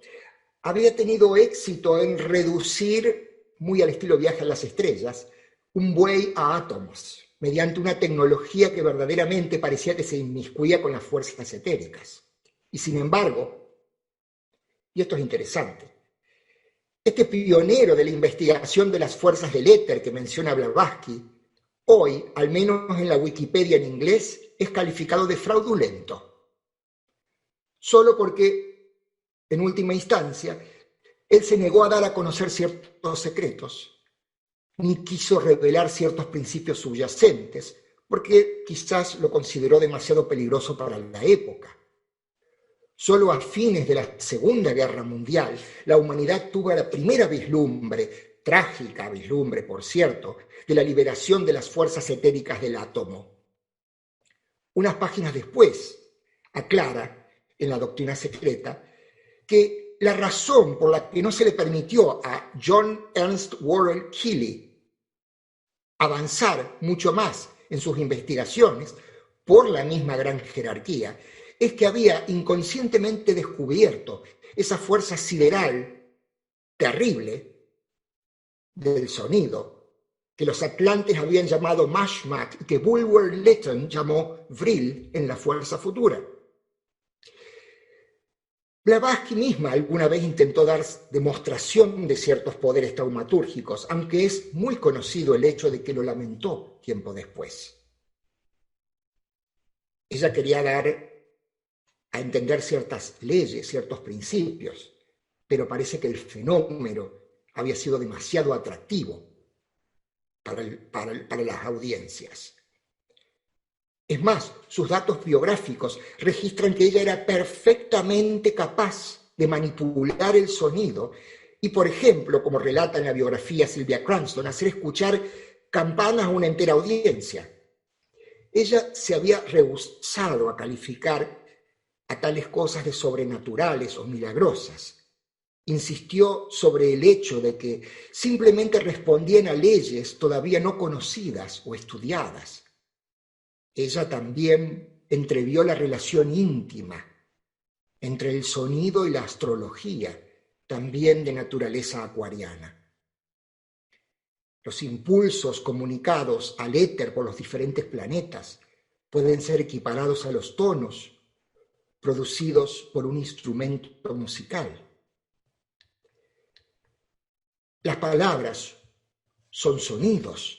había tenido éxito en reducir, muy al estilo Viaje a las Estrellas, un buey a átomos, mediante una tecnología que verdaderamente parecía que se inmiscuía con las fuerzas etéricas. Y sin embargo, y esto es interesante, este pionero de la investigación de las fuerzas del éter que menciona Blavatsky, hoy, al menos en la Wikipedia en inglés, es calificado de fraudulento, solo porque, en última instancia, él se negó a dar a conocer ciertos secretos, ni quiso revelar ciertos principios subyacentes, porque quizás lo consideró demasiado peligroso para la época. Solo a fines de la Segunda Guerra Mundial, la humanidad tuvo la primera vislumbre, trágica vislumbre, por cierto, de la liberación de las fuerzas etéricas del átomo. Unas páginas después, aclara en la doctrina secreta que la razón por la que no se le permitió a John Ernst Worrell Keely avanzar mucho más en sus investigaciones por la misma gran jerarquía es que había inconscientemente descubierto esa fuerza sideral terrible del sonido que los atlantes habían llamado Mashmak y que Bulwer Lytton llamó Vril en la fuerza futura. Blavatsky misma alguna vez intentó dar demostración de ciertos poderes taumatúrgicos, aunque es muy conocido el hecho de que lo lamentó tiempo después. Ella quería dar a entender ciertas leyes, ciertos principios, pero parece que el fenómeno había sido demasiado atractivo para las audiencias. Es más, sus datos biográficos registran que ella era perfectamente capaz de manipular el sonido y, por ejemplo, como relata en la biografía Sylvia Cranston, hacer escuchar campanas a una entera audiencia. Ella se había rehusado a calificar a tales cosas de sobrenaturales o milagrosas. Insistió sobre el hecho de que simplemente respondían a leyes todavía no conocidas o estudiadas. Ella también entrevió la relación íntima entre el sonido y la astrología, también de naturaleza acuariana. Los impulsos comunicados al éter por los diferentes planetas pueden ser equiparados a los tonos producidos por un instrumento musical. Las palabras son sonidos,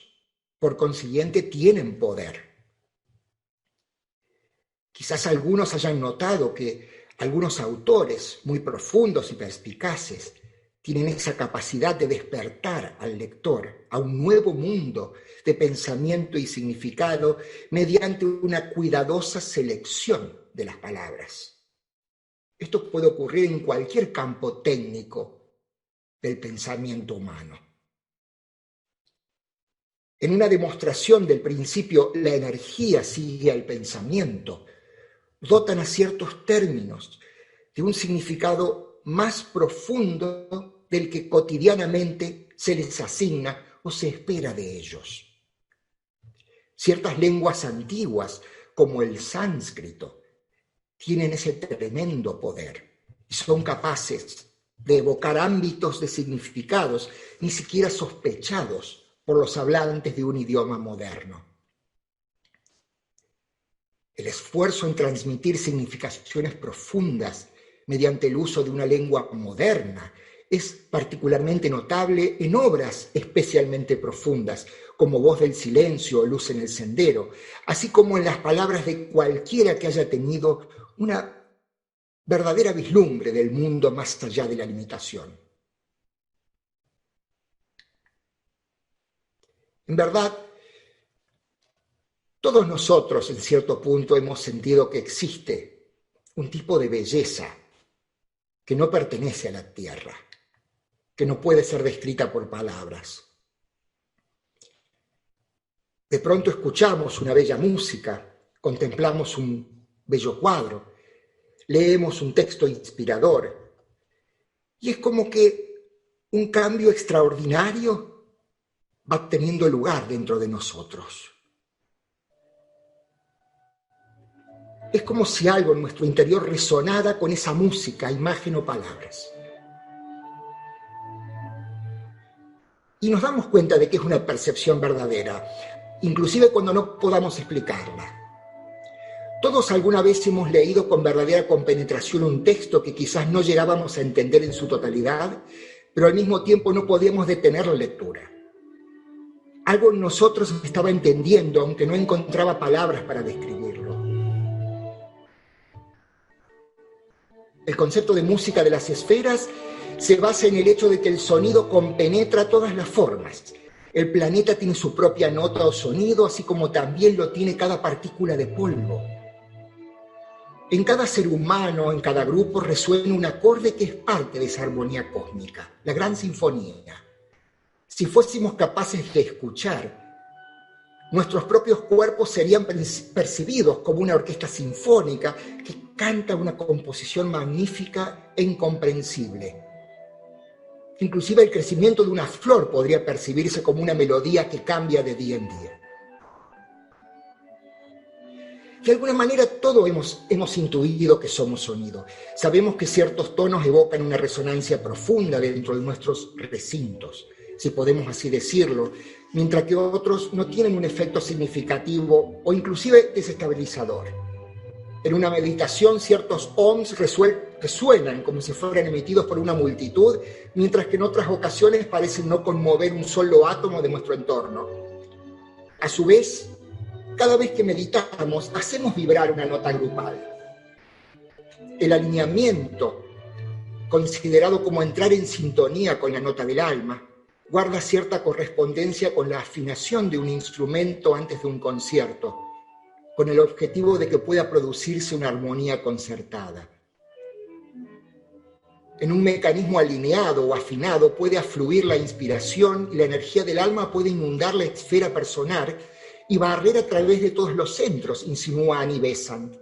por consiguiente tienen poder. Quizás algunos hayan notado que algunos autores muy profundos y perspicaces tienen esa capacidad de despertar al lector a un nuevo mundo de pensamiento y significado mediante una cuidadosa selección de las palabras. Esto puede ocurrir en cualquier campo técnico del pensamiento humano. En una demostración del principio la energía sigue al pensamiento, dotan a ciertos términos de un significado más profundo del que cotidianamente se les asigna o se espera de ellos. Ciertas lenguas antiguas, como el sánscrito, tienen ese tremendo poder y son capaces de evocar ámbitos de significados ni siquiera sospechados por los hablantes de un idioma moderno. El esfuerzo en transmitir significaciones profundas mediante el uso de una lengua moderna es particularmente notable en obras especialmente profundas, como Voz del Silencio o Luz en el Sendero, así como en las palabras de cualquiera que haya tenido una verdadera vislumbre del mundo más allá de la limitación. En verdad, todos nosotros en cierto punto hemos sentido que existe un tipo de belleza que no pertenece a la tierra, que no puede ser descrita por palabras. De pronto escuchamos una bella música, contemplamos un bello cuadro, leemos un texto inspirador y es como que un cambio extraordinario va teniendo lugar dentro de nosotros. Es como si algo en nuestro interior resonara con esa música, imagen o palabras. Y nos damos cuenta de que es una percepción verdadera, inclusive cuando no podamos explicarla. Todos alguna vez hemos leído con verdadera compenetración un texto que quizás no llegábamos a entender en su totalidad, pero al mismo tiempo no podíamos detener la lectura. Algo en nosotros estaba entendiendo, aunque no encontraba palabras para describirlo. El concepto de música de las esferas se basa en el hecho de que el sonido compenetra todas las formas. El planeta tiene su propia nota o sonido, así como también lo tiene cada partícula de polvo. En cada ser humano, en cada grupo, resuena un acorde que es parte de esa armonía cósmica, la gran sinfonía. Si fuésemos capaces de escuchar, nuestros propios cuerpos serían percibidos como una orquesta sinfónica que canta una composición magnífica e incomprensible. Inclusive el crecimiento de una flor podría percibirse como una melodía que cambia de día en día. De alguna manera todos hemos intuido que somos sonido. Sabemos que ciertos tonos evocan una resonancia profunda dentro de nuestros recintos, si podemos así decirlo, mientras que otros no tienen un efecto significativo o inclusive desestabilizador. En una meditación ciertos ohms resuenan como si fueran emitidos por una multitud, mientras que en otras ocasiones parecen no conmover un solo átomo de nuestro entorno. A su vez, cada vez que meditamos, hacemos vibrar una nota grupal. El alineamiento considerado como entrar en sintonía con la nota del alma, guarda cierta correspondencia con la afinación de un instrumento antes de un concierto, con el objetivo de que pueda producirse una armonía concertada. En un mecanismo alineado o afinado puede afluir la inspiración y la energía del alma puede inundar la esfera personal y barrer a través de todos los centros, insinúa Annie Besant.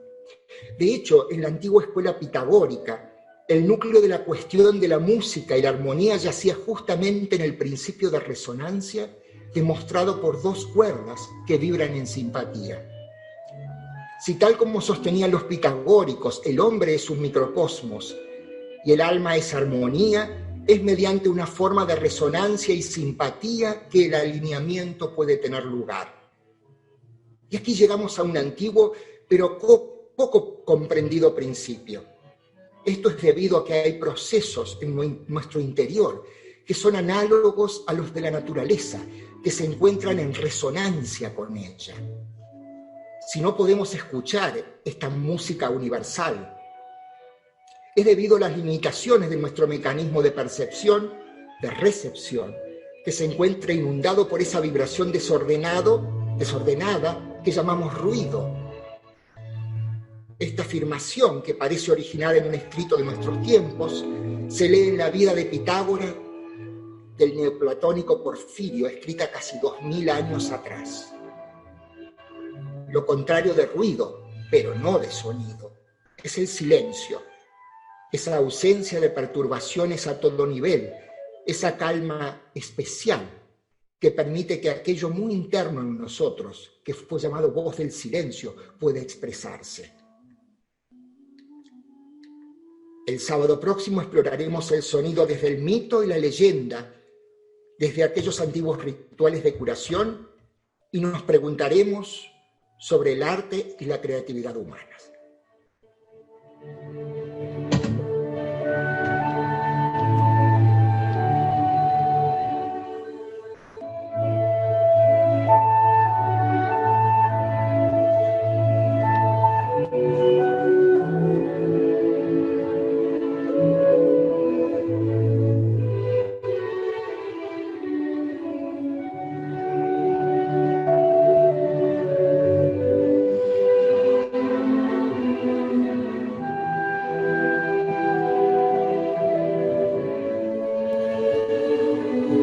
De hecho, en la antigua escuela pitagórica, el núcleo de la cuestión de la música y la armonía yacía justamente en el principio de resonancia, demostrado por dos cuerdas que vibran en simpatía. Si tal como sostenían los pitagóricos, el hombre es un microcosmos y el alma es armonía, es mediante una forma de resonancia y simpatía que el alineamiento puede tener lugar. Y aquí llegamos a un antiguo pero poco comprendido principio. Esto es debido a que hay procesos en nuestro interior que son análogos a los de la naturaleza, que se encuentran en resonancia con ella. Si no podemos escuchar esta música universal, es debido a las limitaciones de nuestro mecanismo de percepción, de recepción, que se encuentra inundado por esa vibración desordenada que llamamos ruido. Esta afirmación, que parece originada en un escrito de nuestros tiempos, se lee en la vida de Pitágoras del neoplatónico Porfirio, escrita casi 2000 años atrás. Lo contrario de ruido, pero no de sonido, es el silencio, esa ausencia de perturbaciones a todo nivel, esa calma especial que permite que aquello muy interno en nosotros, que fue llamado voz del silencio, pueda expresarse. El sábado próximo exploraremos el sonido desde el mito y la leyenda, desde aquellos antiguos rituales de curación, y nos preguntaremos sobre el arte y la creatividad humanas.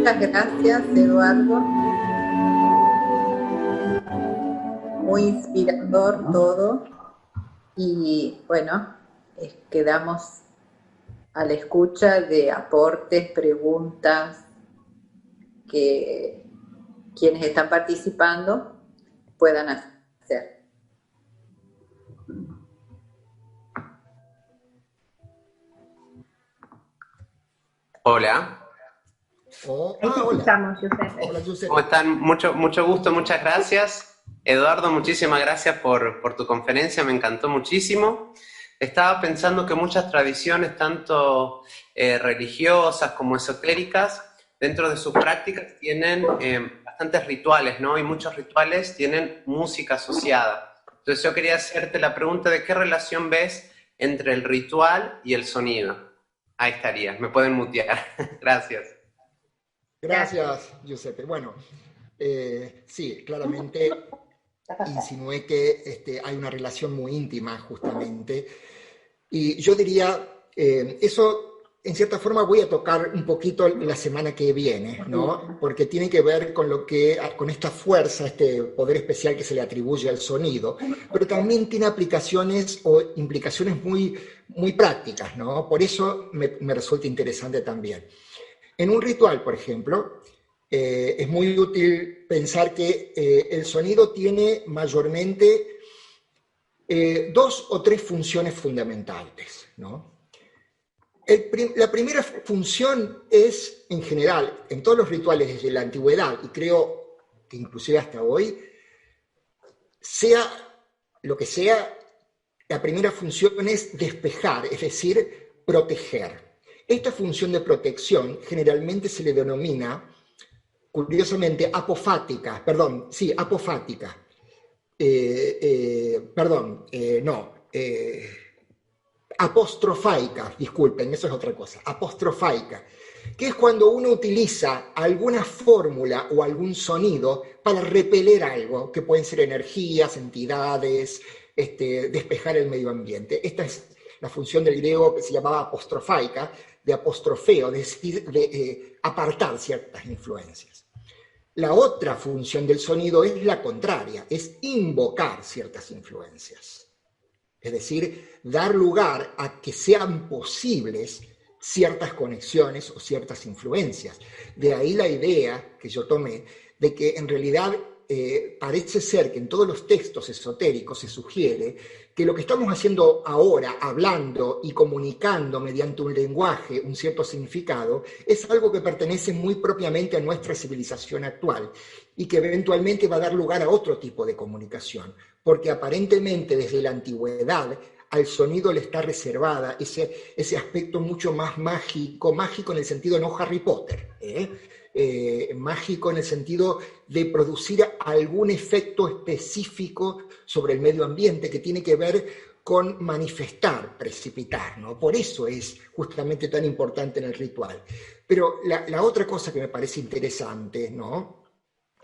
Muchas gracias, Eduardo. Muy inspirador todo. Y bueno, quedamos a la escucha de aportes, preguntas que quienes están participando puedan hacer. Hola. Hola. Giuseppe. Hola, Giuseppe. ¿Cómo están? Mucho gusto, muchas gracias. Eduardo, muchísimas gracias por tu conferencia, me encantó muchísimo. Estaba pensando que muchas tradiciones, tanto religiosas como esotéricas, dentro de sus prácticas tienen bastantes rituales, ¿no? Y muchos rituales tienen música asociada. Entonces yo quería hacerte la pregunta de qué relación ves entre el ritual y el sonido. Ahí estaría, me pueden mutear. Gracias. Gracias, Giuseppe. Bueno, sí, claramente insinué que hay una relación muy íntima, justamente. Y yo diría, eso en cierta forma voy a tocar un poquito la semana que viene, ¿no? Porque tiene que ver con esta fuerza, este poder especial que se le atribuye al sonido, pero también tiene aplicaciones o implicaciones muy, muy prácticas, ¿no? Por eso me resulta interesante también. En un ritual, por ejemplo, es muy útil pensar que el sonido tiene mayormente 2 o 3 funciones fundamentales, ¿no? La primera función es, en general, en todos los rituales desde la antigüedad, y creo que inclusive hasta hoy, sea lo que sea, la primera función es despejar, es decir, proteger. Esta función de protección generalmente se le denomina, curiosamente, apofática. apostrofaica, disculpen, eso es otra cosa, apostrofaica, que es cuando uno utiliza alguna fórmula o algún sonido para repeler algo, que pueden ser energías, entidades, despejar el medio ambiente. Esta es la función del griego que se llamaba apostrofaica, de apostrofeo, es decir, de apartar ciertas influencias. La otra función del sonido es la contraria, es invocar ciertas influencias. Es decir, dar lugar a que sean posibles ciertas conexiones o ciertas influencias. De ahí la idea que yo tomé de que en realidad parece ser que en todos los textos esotéricos se sugiere que lo que estamos haciendo ahora, hablando y comunicando mediante un lenguaje, un cierto significado, es algo que pertenece muy propiamente a nuestra civilización actual y que eventualmente va a dar lugar a otro tipo de comunicación, porque aparentemente desde la antigüedad al sonido le está reservada ese aspecto mucho más mágico, mágico en el sentido no Harry Potter, mágico en el sentido de producir algún efecto específico sobre el medio ambiente que tiene que ver con manifestar, precipitar, ¿no? Por eso es justamente tan importante en el ritual. Pero la otra cosa que me parece interesante, ¿no?,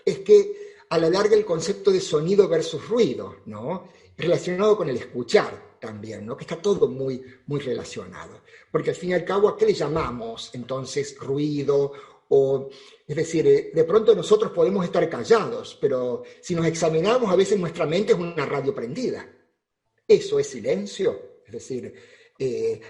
es que a la larga el concepto de sonido versus ruido, ¿no?, relacionado con el escuchar también, ¿no?, que está todo muy, muy relacionado. Porque al fin y al cabo, ¿a qué le llamamos entonces ruido? O, es decir, de pronto nosotros podemos estar callados, pero si nos examinamos, a veces nuestra mente es una radio prendida. ¿Eso es silencio? Es decir,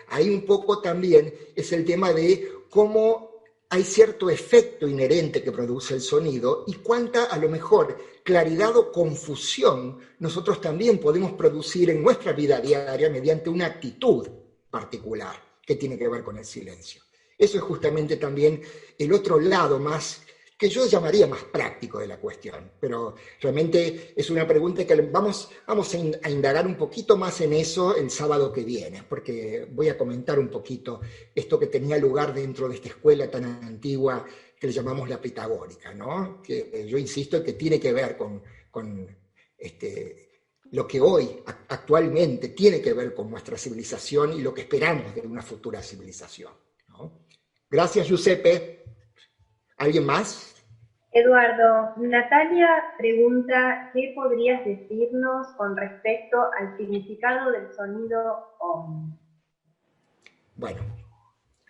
ahí un poco también es el tema de cómo hay cierto efecto inherente que produce el sonido y cuánta, a lo mejor, claridad o confusión nosotros también podemos producir en nuestra vida diaria mediante una actitud particular que tiene que ver con el silencio. Eso es justamente también el otro lado más, que yo llamaría más práctico de la cuestión, pero realmente es una pregunta que vamos a indagar un poquito más en eso el sábado que viene, porque voy a comentar un poquito esto que tenía lugar dentro de esta escuela tan antigua que le llamamos la pitagórica, ¿no? Que yo insisto que tiene que ver con lo que hoy actualmente tiene que ver con nuestra civilización y lo que esperamos de una futura civilización, ¿no? Gracias, Giuseppe. ¿Alguien más? Eduardo, Natalia pregunta, ¿qué podrías decirnos con respecto al significado del sonido OM? Bueno,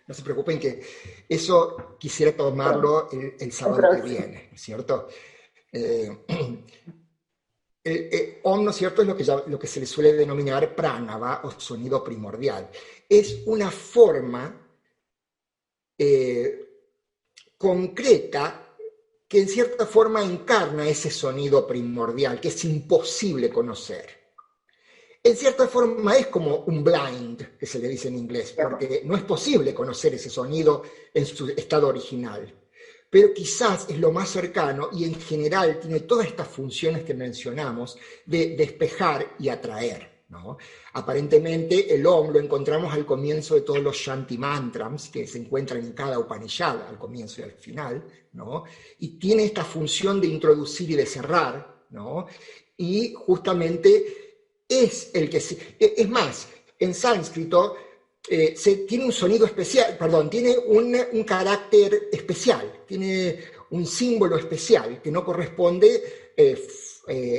no se preocupen que eso quisiera tomarlo el sábado que viene, ¿no es cierto? OM, ¿no es cierto?, es lo que se le suele denominar pranava o sonido primordial. Es una forma concreta que en cierta forma encarna ese sonido primordial que es imposible conocer. En cierta forma es como un blind, que se le dice en inglés, porque no es posible conocer ese sonido en su estado original. Pero quizás es lo más cercano y en general tiene todas estas funciones que mencionamos de despejar y atraer, ¿no? Aparentemente el Om lo encontramos al comienzo de todos los Shanti Mantrams que se encuentran en cada Upanishad, al comienzo y al final, ¿no? Y tiene esta función de introducir y de cerrar, ¿no? Y justamente es el que... Es más, en sánscrito tiene un sonido especial, perdón, tiene un carácter especial, tiene un símbolo especial que no corresponde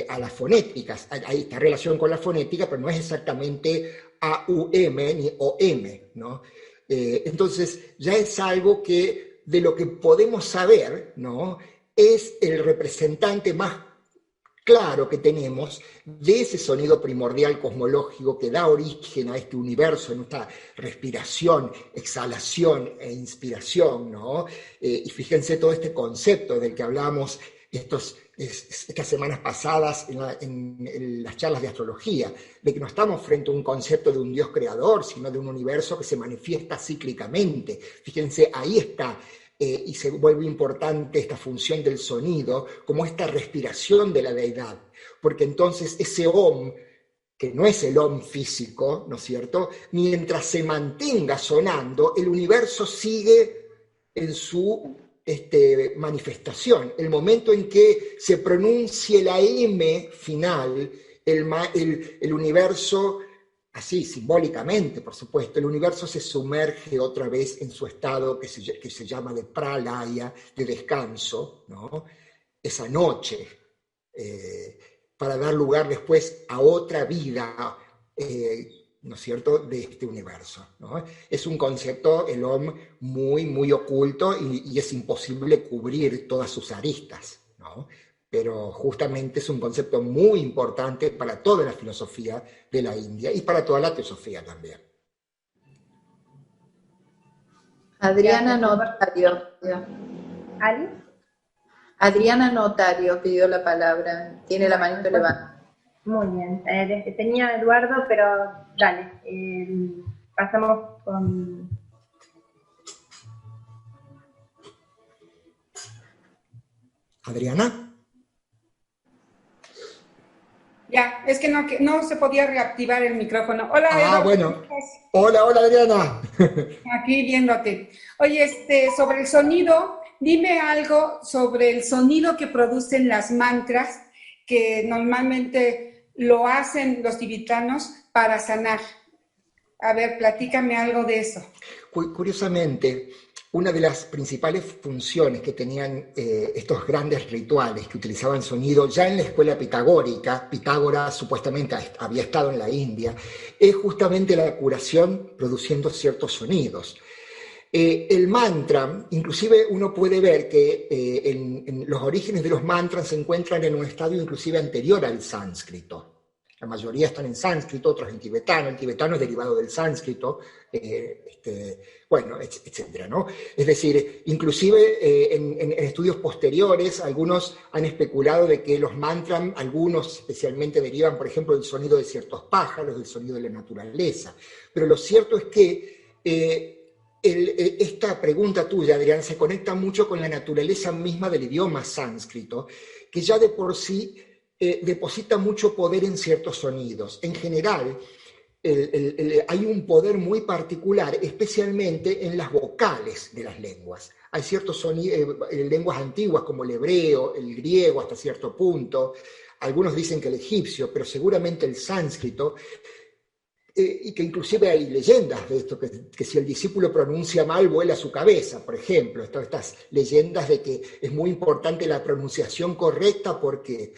a las fonéticas. Hay esta relación con la fonética, pero no es exactamente A-U-M ni O-M, ¿no? Entonces ya es algo que de lo que podemos saber, ¿no?, es el representante más claro que tenemos de ese sonido primordial cosmológico que da origen a este universo, en esta respiración, exhalación e inspiración, ¿no? Y fíjense todo este concepto del que hablamos estas semanas pasadas en las charlas de astrología, de que no estamos frente a un concepto de un Dios creador, sino de un universo que se manifiesta cíclicamente. Fíjense, ahí está. Y se vuelve importante esta función del sonido como esta respiración de la deidad, porque entonces ese Om, que no es el Om físico, ¿no es cierto?, mientras se mantenga sonando, el universo sigue en su manifestación. El momento en que se pronuncie la M final, el universo así simbólicamente, por supuesto, el universo se sumerge otra vez en su estado que se llama de pralaya, de descanso, ¿no? Esa noche, para dar lugar después a otra vida, ¿no es cierto?, de este universo, ¿no? Es un concepto, el Om, muy, muy oculto y es imposible cubrir todas sus aristas, ¿no? Pero justamente es un concepto muy importante para toda la filosofía de la India y para toda la teosofía también. Adriana Notario. ¿Ali? Adriana Notario pidió la palabra. Tiene la manito levantada. Muy bien. Tenía Eduardo, pero dale. Pasamos con... ¿Adriana? Ya, es que no se podía reactivar el micrófono. Hola, Eduardo. Bueno. Hola, Adriana. Aquí viéndote. Oye, sobre el sonido, dime algo sobre el sonido que producen las mantras, que normalmente lo hacen los tibetanos para sanar. A ver, platícame algo de eso. Curiosamente, una de las principales funciones que tenían estos grandes rituales que utilizaban sonido ya en la escuela pitagórica, Pitágoras supuestamente había estado en la India, es justamente la curación produciendo ciertos sonidos. El mantra, inclusive uno puede ver que en los orígenes de los mantras se encuentran en un estadio inclusive anterior al sánscrito. La mayoría están en sánscrito, otros en tibetano. El tibetano es derivado del sánscrito, etcétera, ¿no? Es decir, inclusive en estudios posteriores, algunos han especulado de que los mantras, algunos especialmente derivan, por ejemplo, del sonido de ciertos pájaros, del sonido de la naturaleza. Pero lo cierto es que esta pregunta tuya, Adrián, se conecta mucho con la naturaleza misma del idioma sánscrito, que ya de por sí deposita mucho poder en ciertos sonidos. En general, hay un poder muy particular, especialmente en las vocales de las lenguas. Hay ciertos sonidos, lenguas antiguas como el hebreo, el griego hasta cierto punto, algunos dicen que el egipcio, pero seguramente el sánscrito, y que inclusive hay leyendas de esto, que si el discípulo pronuncia mal, vuela su cabeza, por ejemplo. Estas leyendas de que es muy importante la pronunciación correcta, porque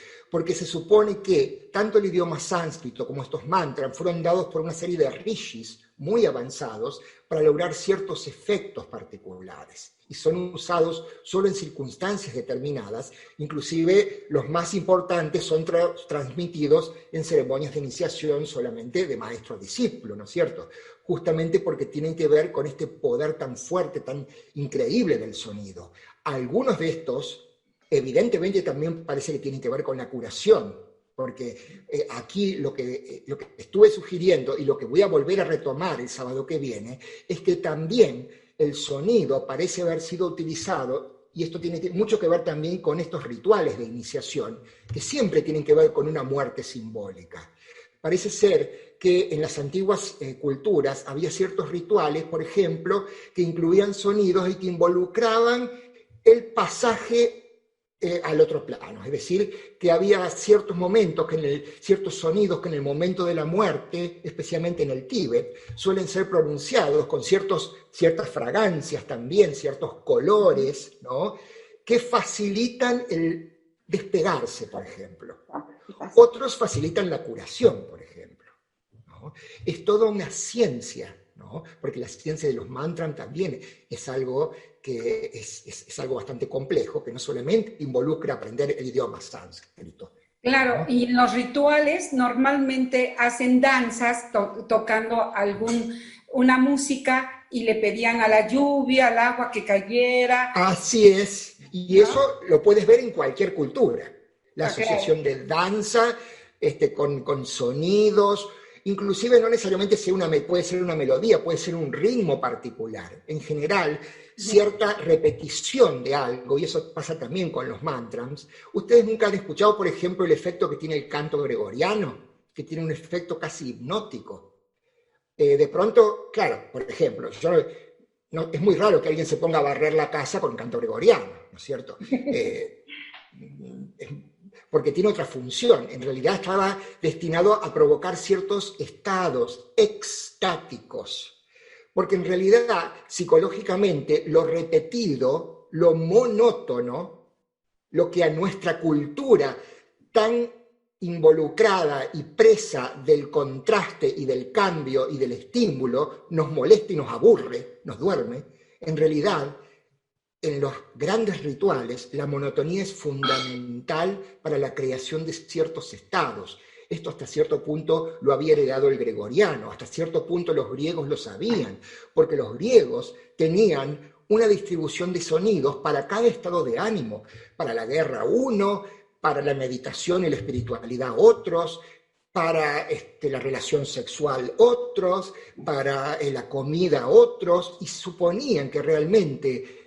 se supone que tanto el idioma sánscrito como estos mantras fueron dados por una serie de rishis muy avanzados para lograr ciertos efectos particulares. Y son usados solo en circunstancias determinadas, inclusive los más importantes son transmitidos en ceremonias de iniciación solamente de maestro a discípulo, ¿no es cierto? Justamente porque tienen que ver con este poder tan fuerte, tan increíble del sonido. Algunos de estos, evidentemente, también parece que tienen que ver con la curación, porque aquí lo que estuve sugiriendo y lo que voy a volver a retomar el sábado que viene, es que también el sonido parece haber sido utilizado, y esto tiene mucho que ver también con estos rituales de iniciación, que siempre tienen que ver con una muerte simbólica. Parece ser que en las antiguas culturas había ciertos rituales, por ejemplo, que incluían sonidos y que involucraban el pasaje al otro plano, es decir, que había ciertos momentos, ciertos sonidos que en el momento de la muerte, especialmente en el Tíbet, suelen ser pronunciados con ciertas fragancias también, ciertos colores, ¿no?, que facilitan el despegarse, por ejemplo. Otros facilitan la curación, por ejemplo, ¿no? Es toda una ciencia, ¿no?, porque la ciencia de los mantras también es algo que es algo bastante complejo, que no solamente involucra aprender el idioma sánscrito. Claro, ¿no? Y en los rituales normalmente hacen danzas tocando una música y le pedían a la lluvia, al agua que cayera. Así es, y ¿no? Eso lo puedes ver en cualquier cultura. La asociación de danza con sonidos, inclusive no necesariamente puede ser una melodía, puede ser un ritmo particular. En general, cierta repetición de algo, y eso pasa también con los mantras. ¿Ustedes nunca han escuchado, por ejemplo, el efecto que tiene el canto gregoriano? Que tiene un efecto casi hipnótico. De pronto, claro, por ejemplo, es muy raro que alguien se ponga a barrer la casa con canto gregoriano, ¿no es cierto? porque tiene otra función. En realidad estaba destinado a provocar ciertos estados extáticos, porque en realidad psicológicamente lo repetido, lo monótono, lo que a nuestra cultura tan involucrada y presa del contraste y del cambio y del estímulo nos molesta y nos aburre, nos duerme, en realidad en los grandes rituales la monotonía es fundamental para la creación de ciertos estados. Esto hasta cierto punto lo había heredado el gregoriano, hasta cierto punto los griegos lo sabían, porque los griegos tenían una distribución de sonidos para cada estado de ánimo, para la guerra uno, para la meditación y la espiritualidad otros, para la relación sexual otros, para la comida otros, y suponían que realmente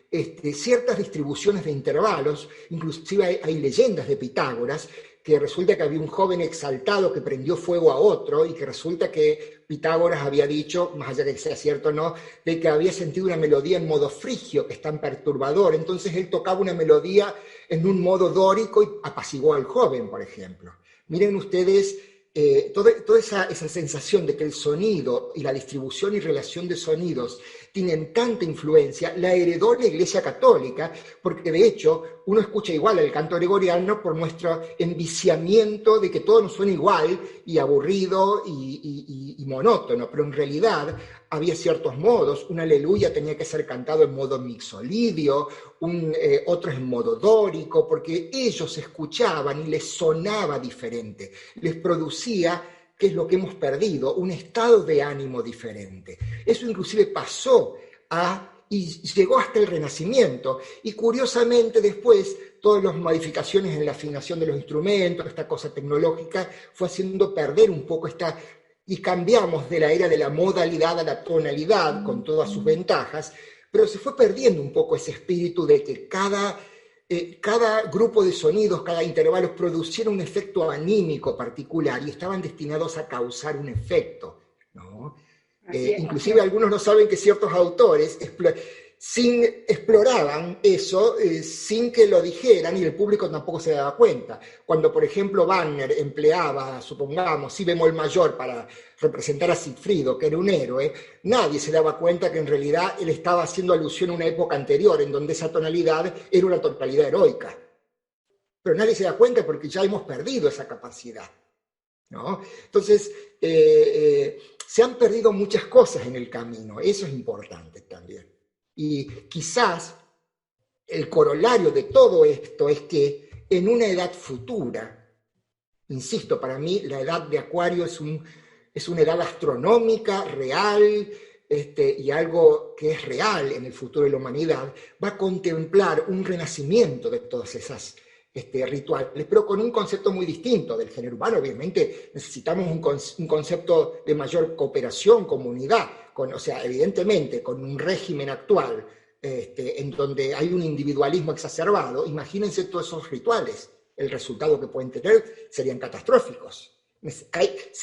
ciertas distribuciones de intervalos, inclusive hay leyendas de Pitágoras, que resulta que había un joven exaltado que prendió fuego a otro y que resulta que Pitágoras había dicho, más allá de que sea cierto o no, de que había sentido una melodía en modo frigio, que es tan perturbador. Entonces él tocaba una melodía en un modo dórico y apaciguó al joven, por ejemplo. Miren ustedes toda esa sensación de que el sonido y la distribución y relación de sonidos tienen tanta influencia, la heredó la Iglesia Católica, porque de hecho uno escucha igual el canto gregoriano por nuestro enviciamiento de que todo nos suena igual y aburrido y monótono, pero en realidad había ciertos modos. Un aleluya tenía que ser cantado en modo mixolidio, otro en modo dórico, porque ellos escuchaban y les sonaba diferente, les producía, que es lo que hemos perdido, un estado de ánimo diferente. Eso inclusive pasó y llegó hasta el Renacimiento, y curiosamente después todas las modificaciones en la afinación de los instrumentos, esta cosa tecnológica, fue haciendo perder un poco y cambiamos de la era de la modalidad a la tonalidad, con todas sus ventajas, pero se fue perdiendo un poco ese espíritu de que cada grupo de sonidos, cada intervalo produciera un efecto anímico particular y estaban destinados a causar un efecto, ¿no? Inclusive algunos no saben que ciertos autores exploraban eso sin que lo dijeran y el público tampoco se daba cuenta. Cuando, por ejemplo, Wagner empleaba, supongamos, si bemol mayor para representar a Sigfrido, que era un héroe, nadie se daba cuenta que en realidad él estaba haciendo alusión a una época anterior en donde esa tonalidad era una tonalidad heroica. Pero nadie se da cuenta porque ya hemos perdido esa capacidad, ¿no? Entonces, se han perdido muchas cosas en el camino, eso es importante también. Y quizás el corolario de todo esto es que en una edad futura, insisto, para mí la edad de Acuario es una edad astronómica, real, y algo que es real en el futuro de la humanidad, va a contemplar un renacimiento de todas esas rituales, pero con un concepto muy distinto del género urbano. Obviamente necesitamos un concepto de mayor cooperación, comunidad, o sea, evidentemente con un régimen actual en donde hay un individualismo exacerbado. Imagínense todos esos rituales, el resultado que pueden tener serían catastróficos.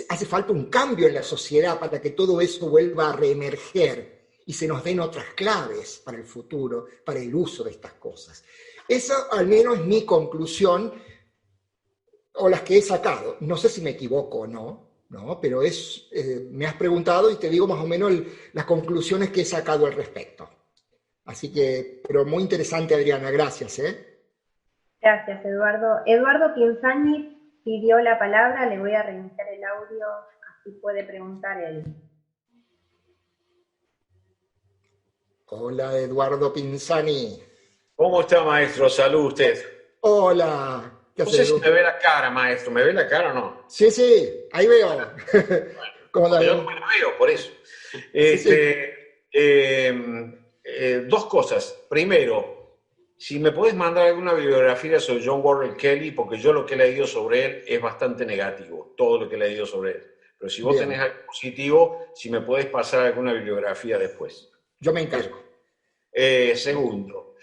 Hace falta un cambio en la sociedad para que todo eso vuelva a reemerger y se nos den otras claves para el futuro, para el uso de estas cosas. Esa al menos es mi conclusión, o las que he sacado. No sé si me equivoco o no, pero me has preguntado y te digo más o menos las conclusiones que he sacado al respecto. Así que, pero muy interesante, Adriana, gracias. Gracias, Eduardo. Eduardo Pinzani pidió la palabra, le voy a reiniciar el audio, así puede preguntar él. Hola, Eduardo Pinzani. ¿Cómo está, maestro? Salud, usted. Hola. No sé si me ve la cara, maestro. ¿Me ve la cara o no? Sí, ahí veo. Bueno, yo no me la veo, por eso. Dos cosas. Primero, si me puedes mandar alguna bibliografía sobre John Warren Kelly, porque yo lo que he leído sobre él es bastante negativo, todo lo que he leído sobre él. Pero si vos tenés algo positivo, si me puedes pasar alguna bibliografía después. Yo me encargo. Segundo,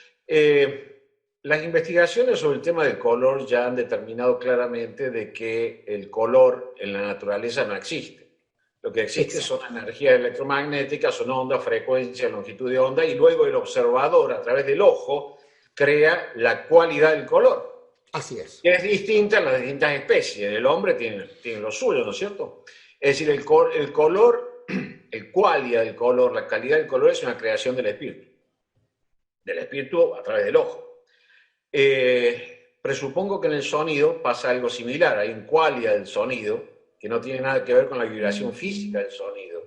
las investigaciones sobre el tema del color ya han determinado claramente de que el color en la naturaleza no existe. Lo que existe son energías electromagnéticas, son ondas, frecuencia, longitud de onda, y luego el observador, a través del ojo, crea la cualidad del color. Así es. Que es distinta en las distintas especies. El hombre tiene lo suyo, ¿no es cierto? Es decir, el color, el qualia del color, la calidad del color es una creación del espíritu a través del ojo. Presupongo que en el sonido pasa algo similar. Hay un qualia del sonido que no tiene nada que ver con la vibración física del sonido.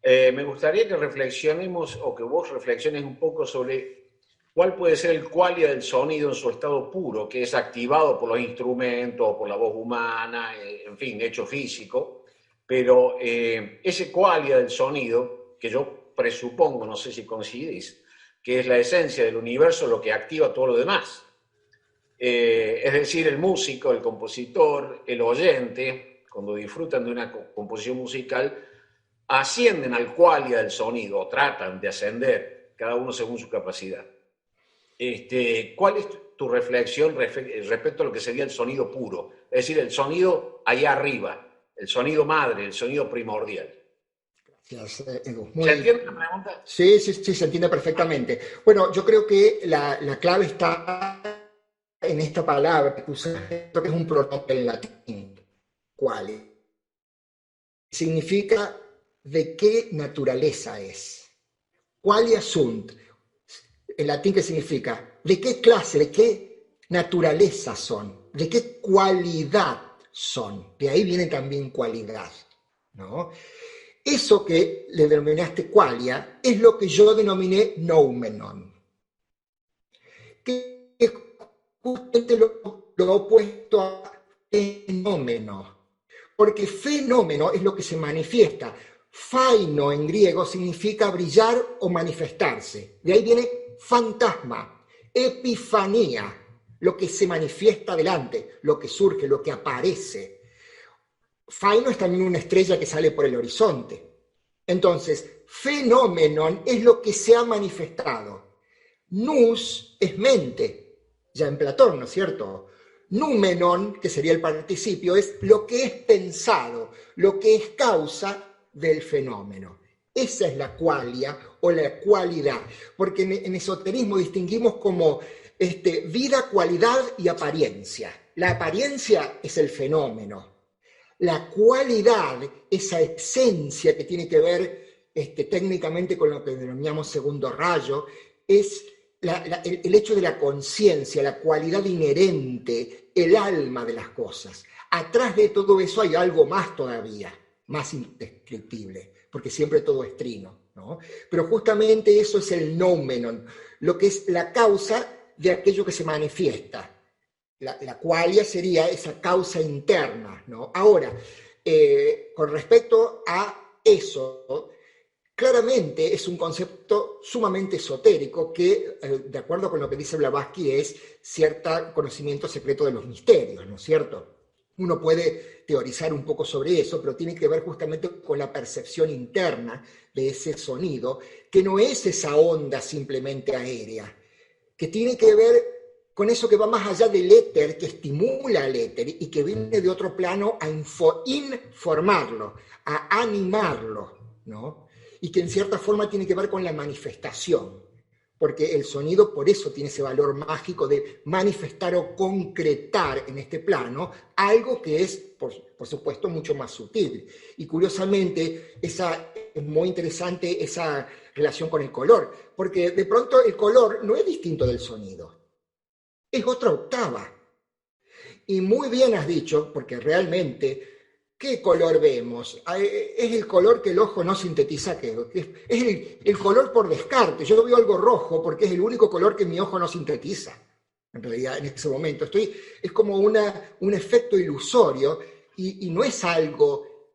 Me gustaría que reflexionemos, o que vos reflexiones un poco sobre cuál puede ser el qualia del sonido en su estado puro, que es activado por los instrumentos, por la voz humana, en fin, hecho físico. Pero ese qualia del sonido, que yo presupongo, no sé si coincidís, que es la esencia del universo, lo que activa todo lo demás. Es decir, el músico, el compositor, el oyente, cuando disfrutan de una composición musical, ascienden al qualia del sonido, o tratan de ascender, cada uno según su capacidad. ¿Cuál es tu reflexión respecto a lo que sería el sonido puro? Es decir, el sonido allá arriba, el sonido madre, el sonido primordial. Gracias, Edu. ¿Se entiende la pregunta? Sí, se entiende perfectamente. Bueno, yo creo que la clave está en esta palabra que usaste, que es un pronombre en latín, quale. Significa de qué naturaleza es. Qualia sunt, en latín, ¿qué significa? ¿De qué clase, de qué naturaleza son? ¿De qué cualidad son? De ahí viene también cualidad, ¿no? Eso que le denominaste qualia es lo que yo denominé noumenon, que es justamente lo opuesto a fenómeno, porque fenómeno es lo que se manifiesta. Phaino en griego significa brillar o manifestarse. De ahí viene fantasma, epifanía, lo que se manifiesta delante, lo que surge, lo que aparece. Phaino es también una estrella que sale por el horizonte. Entonces, fenómenon es lo que se ha manifestado. Nous es mente, ya en Platón, ¿no es cierto? Númenon, que sería el participio, es lo que es pensado, lo que es causa del fenómeno. Esa es la qualia o la cualidad, porque en esoterismo distinguimos como vida, cualidad y apariencia. La apariencia es el fenómeno. La cualidad, esa esencia que tiene que ver técnicamente con lo que denominamos segundo rayo, es el hecho de la conciencia, la cualidad inherente, el alma de las cosas. Atrás de todo eso hay algo más todavía, más indescriptible, porque siempre todo es trino, ¿no? Pero justamente eso es el noumenon, lo que es la causa de aquello que se manifiesta. La qualia sería esa causa interna, ¿no? Ahora, con respecto a eso, claramente es un concepto sumamente esotérico que, de acuerdo con lo que dice Blavatsky, es cierto conocimiento secreto de los misterios, ¿no es cierto? Uno puede teorizar un poco sobre eso, pero tiene que ver justamente con la percepción interna de ese sonido, que no es esa onda simplemente aérea, que tiene que ver con eso que va más allá del éter, que estimula al éter y que viene de otro plano a informarlo, a animarlo, ¿no? Y que en cierta forma tiene que ver con la manifestación, porque el sonido por eso tiene ese valor mágico de manifestar o concretar en este plano algo que es, por supuesto, mucho más sutil. Y curiosamente, es muy interesante esa relación con el color, porque de pronto el color no es distinto del sonido, es otra octava. Y muy bien has dicho, porque realmente, ¿qué color vemos? Es el color que el ojo no sintetiza, es el color por descarte. Yo veo algo rojo porque es el único color que mi ojo no sintetiza. En realidad, en ese momento es como un efecto ilusorio y no es algo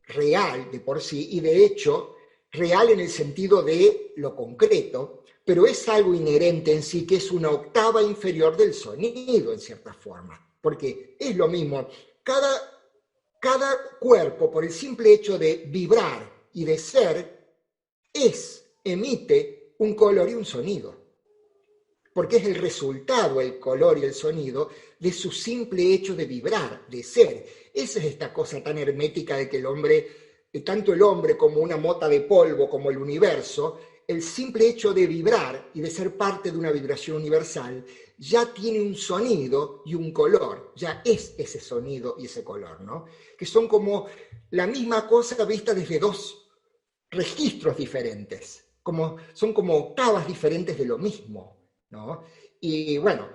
real de por sí, y de hecho, real en el sentido de lo concreto, pero es algo inherente en sí, que es una octava inferior del sonido, en cierta forma. Porque es lo mismo. Cada cuerpo, por el simple hecho de vibrar y de ser, emite un color y un sonido. Porque es el resultado, el color y el sonido, de su simple hecho de vibrar, de ser. Esa es esta cosa tan hermética de que el hombre, tanto el hombre como una mota de polvo, como el universo, el simple hecho de vibrar y de ser parte de una vibración universal ya tiene un sonido y un color, ya es ese sonido y ese color, ¿no? Que son como la misma cosa vista desde dos registros diferentes, son como octavas diferentes de lo mismo, ¿no? Y bueno,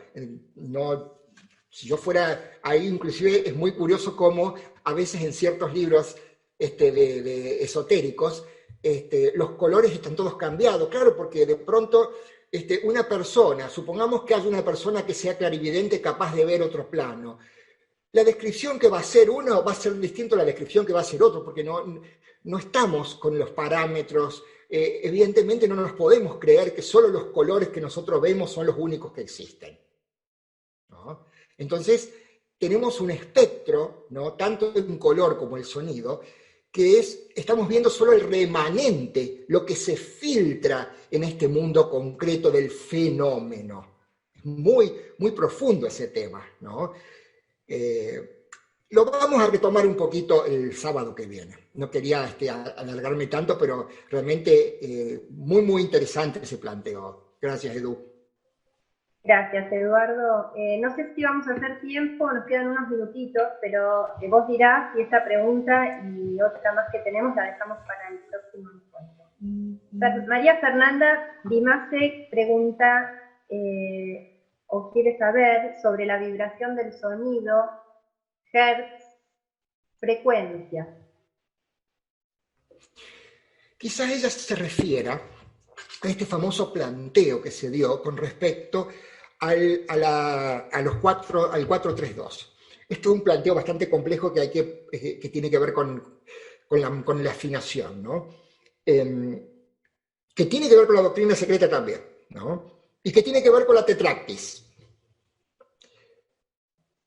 si yo fuera ahí, inclusive es muy curioso cómo a veces en ciertos libros de esotéricos, los colores están todos cambiados, claro, porque de pronto una persona, supongamos que hay una persona que sea clarividente, capaz de ver otro plano, la descripción que va a hacer uno va a ser distinto a la descripción que va a hacer otro, porque no estamos con los parámetros, evidentemente no nos podemos creer que solo los colores que nosotros vemos son los únicos que existen, ¿no? Entonces, tenemos un espectro, ¿no? Tanto en color como el sonido, que estamos viendo solo el remanente, lo que se filtra en este mundo concreto del fenómeno. Es muy, muy profundo ese tema, ¿no? Lo vamos a retomar un poquito el sábado que viene. No quería alargarme tanto, pero realmente muy, muy interesante ese planteo. Gracias, Edu. Gracias, Eduardo. No sé si vamos a hacer tiempo, nos quedan unos minutitos, pero vos dirás si esta pregunta y otra más que tenemos la dejamos para el próximo encuentro. María Fernanda Dimase pregunta o quiere saber sobre la vibración del sonido, hertz, frecuencia. Quizás ella se refiera a este famoso planteo que se dio con respecto al 432. Esto es un planteo bastante complejo que tiene que ver con la afinación, ¿no? Que tiene que ver con la doctrina secreta también, ¿no? Y que tiene que ver con la tetractis.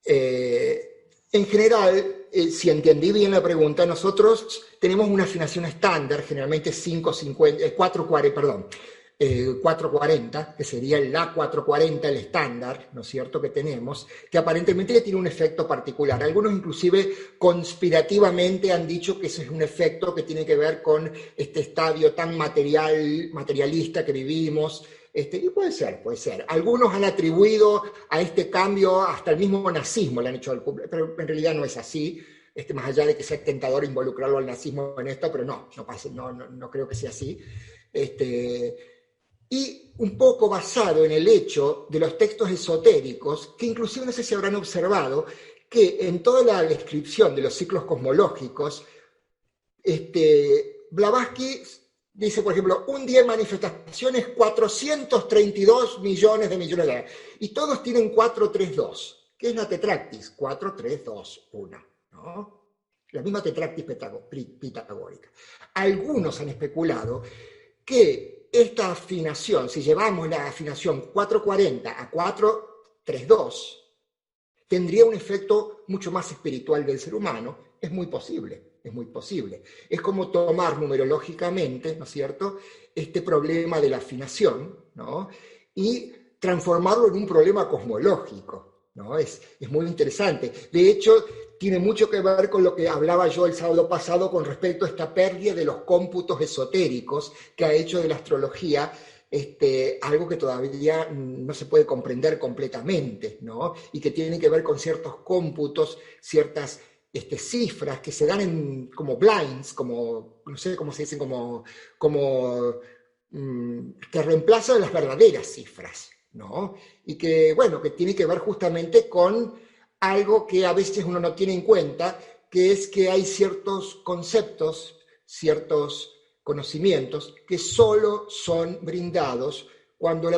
En general, si entendí bien la pregunta, nosotros tenemos una afinación estándar, generalmente 440, que sería el La 440, el estándar, ¿no es cierto?, que tenemos, que aparentemente tiene un efecto particular. Algunos inclusive conspirativamente han dicho que ese es un efecto que tiene que ver con este estadio tan materialista que vivimos. Y puede ser. Algunos han atribuido a este cambio hasta el mismo nazismo, le han hecho pero en realidad no es así, más allá de que sea tentador involucrarlo al nazismo en esto, pero no creo que sea así. Y un poco basado en el hecho de los textos esotéricos, que inclusive no sé si habrán observado, que en toda la descripción de los ciclos cosmológicos, Blavatsky dice, por ejemplo, un día en manifestaciones 432 millones de dólares. Y todos tienen 432, que es la tetractis, 4-3-2-1, ¿no? La misma tetractis pitagórica. Algunos han especulado que esta afinación, si llevamos la afinación 440 a 432, tendría un efecto mucho más espiritual del ser humano. Es muy posible. Es como tomar numerológicamente, ¿no es cierto?, este problema de la afinación, ¿no?, y transformarlo en un problema cosmológico, ¿no? Es muy interesante. De hecho, tiene mucho que ver con lo que hablaba yo el sábado pasado con respecto a esta pérdida de los cómputos esotéricos que ha hecho de la astrología algo que todavía no se puede comprender completamente, ¿no?, y que tiene que ver con ciertos cómputos, ciertas cifras que se dan como blinds, como, no sé cómo se dicen, que reemplazan las verdaderas cifras, ¿no? Y que, bueno, que tiene que ver justamente con algo que a veces uno no tiene en cuenta, que es que hay ciertos conceptos, ciertos conocimientos que solo son brindados cuando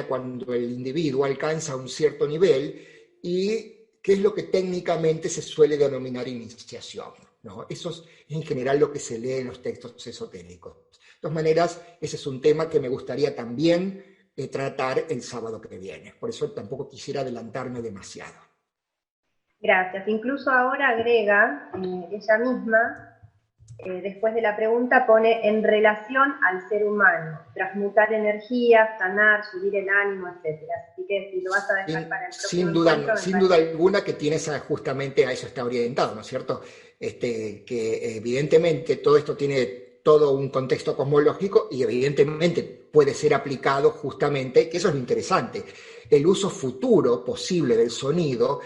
cuando el individuo alcanza un cierto nivel y que es lo que técnicamente se suele denominar iniciación, ¿no? Eso es en general lo que se lee en los textos esotéricos. De todas maneras, ese es un tema que me gustaría también tratar el sábado que viene. Por eso tampoco quisiera adelantarme demasiado. Gracias. Incluso ahora agrega ella misma, después de la pregunta, pone en relación al ser humano, transmutar energía, sanar, subir el ánimo, etc. Así que si lo vas a dejar para el próximo sin duda alguna que tienes justamente a eso está orientado, ¿no es cierto? Que evidentemente todo esto tiene todo un contexto cosmológico y evidentemente puede ser aplicado justamente, que eso es lo interesante, el uso futuro posible del sonido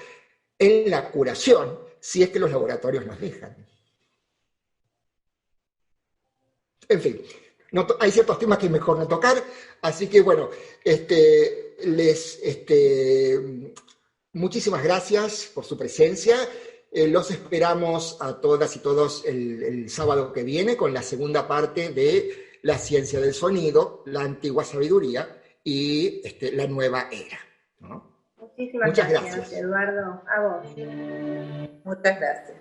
en la curación, si es que los laboratorios nos dejan. En fin, hay ciertos temas que es mejor no tocar, así que bueno, muchísimas gracias por su presencia. Los esperamos a todas y todos el sábado que viene con la segunda parte de La ciencia del sonido, la antigua sabiduría y la nueva era, ¿no? Muchísimas Muchas gracias, gracias, Eduardo. A vos. Muchas gracias.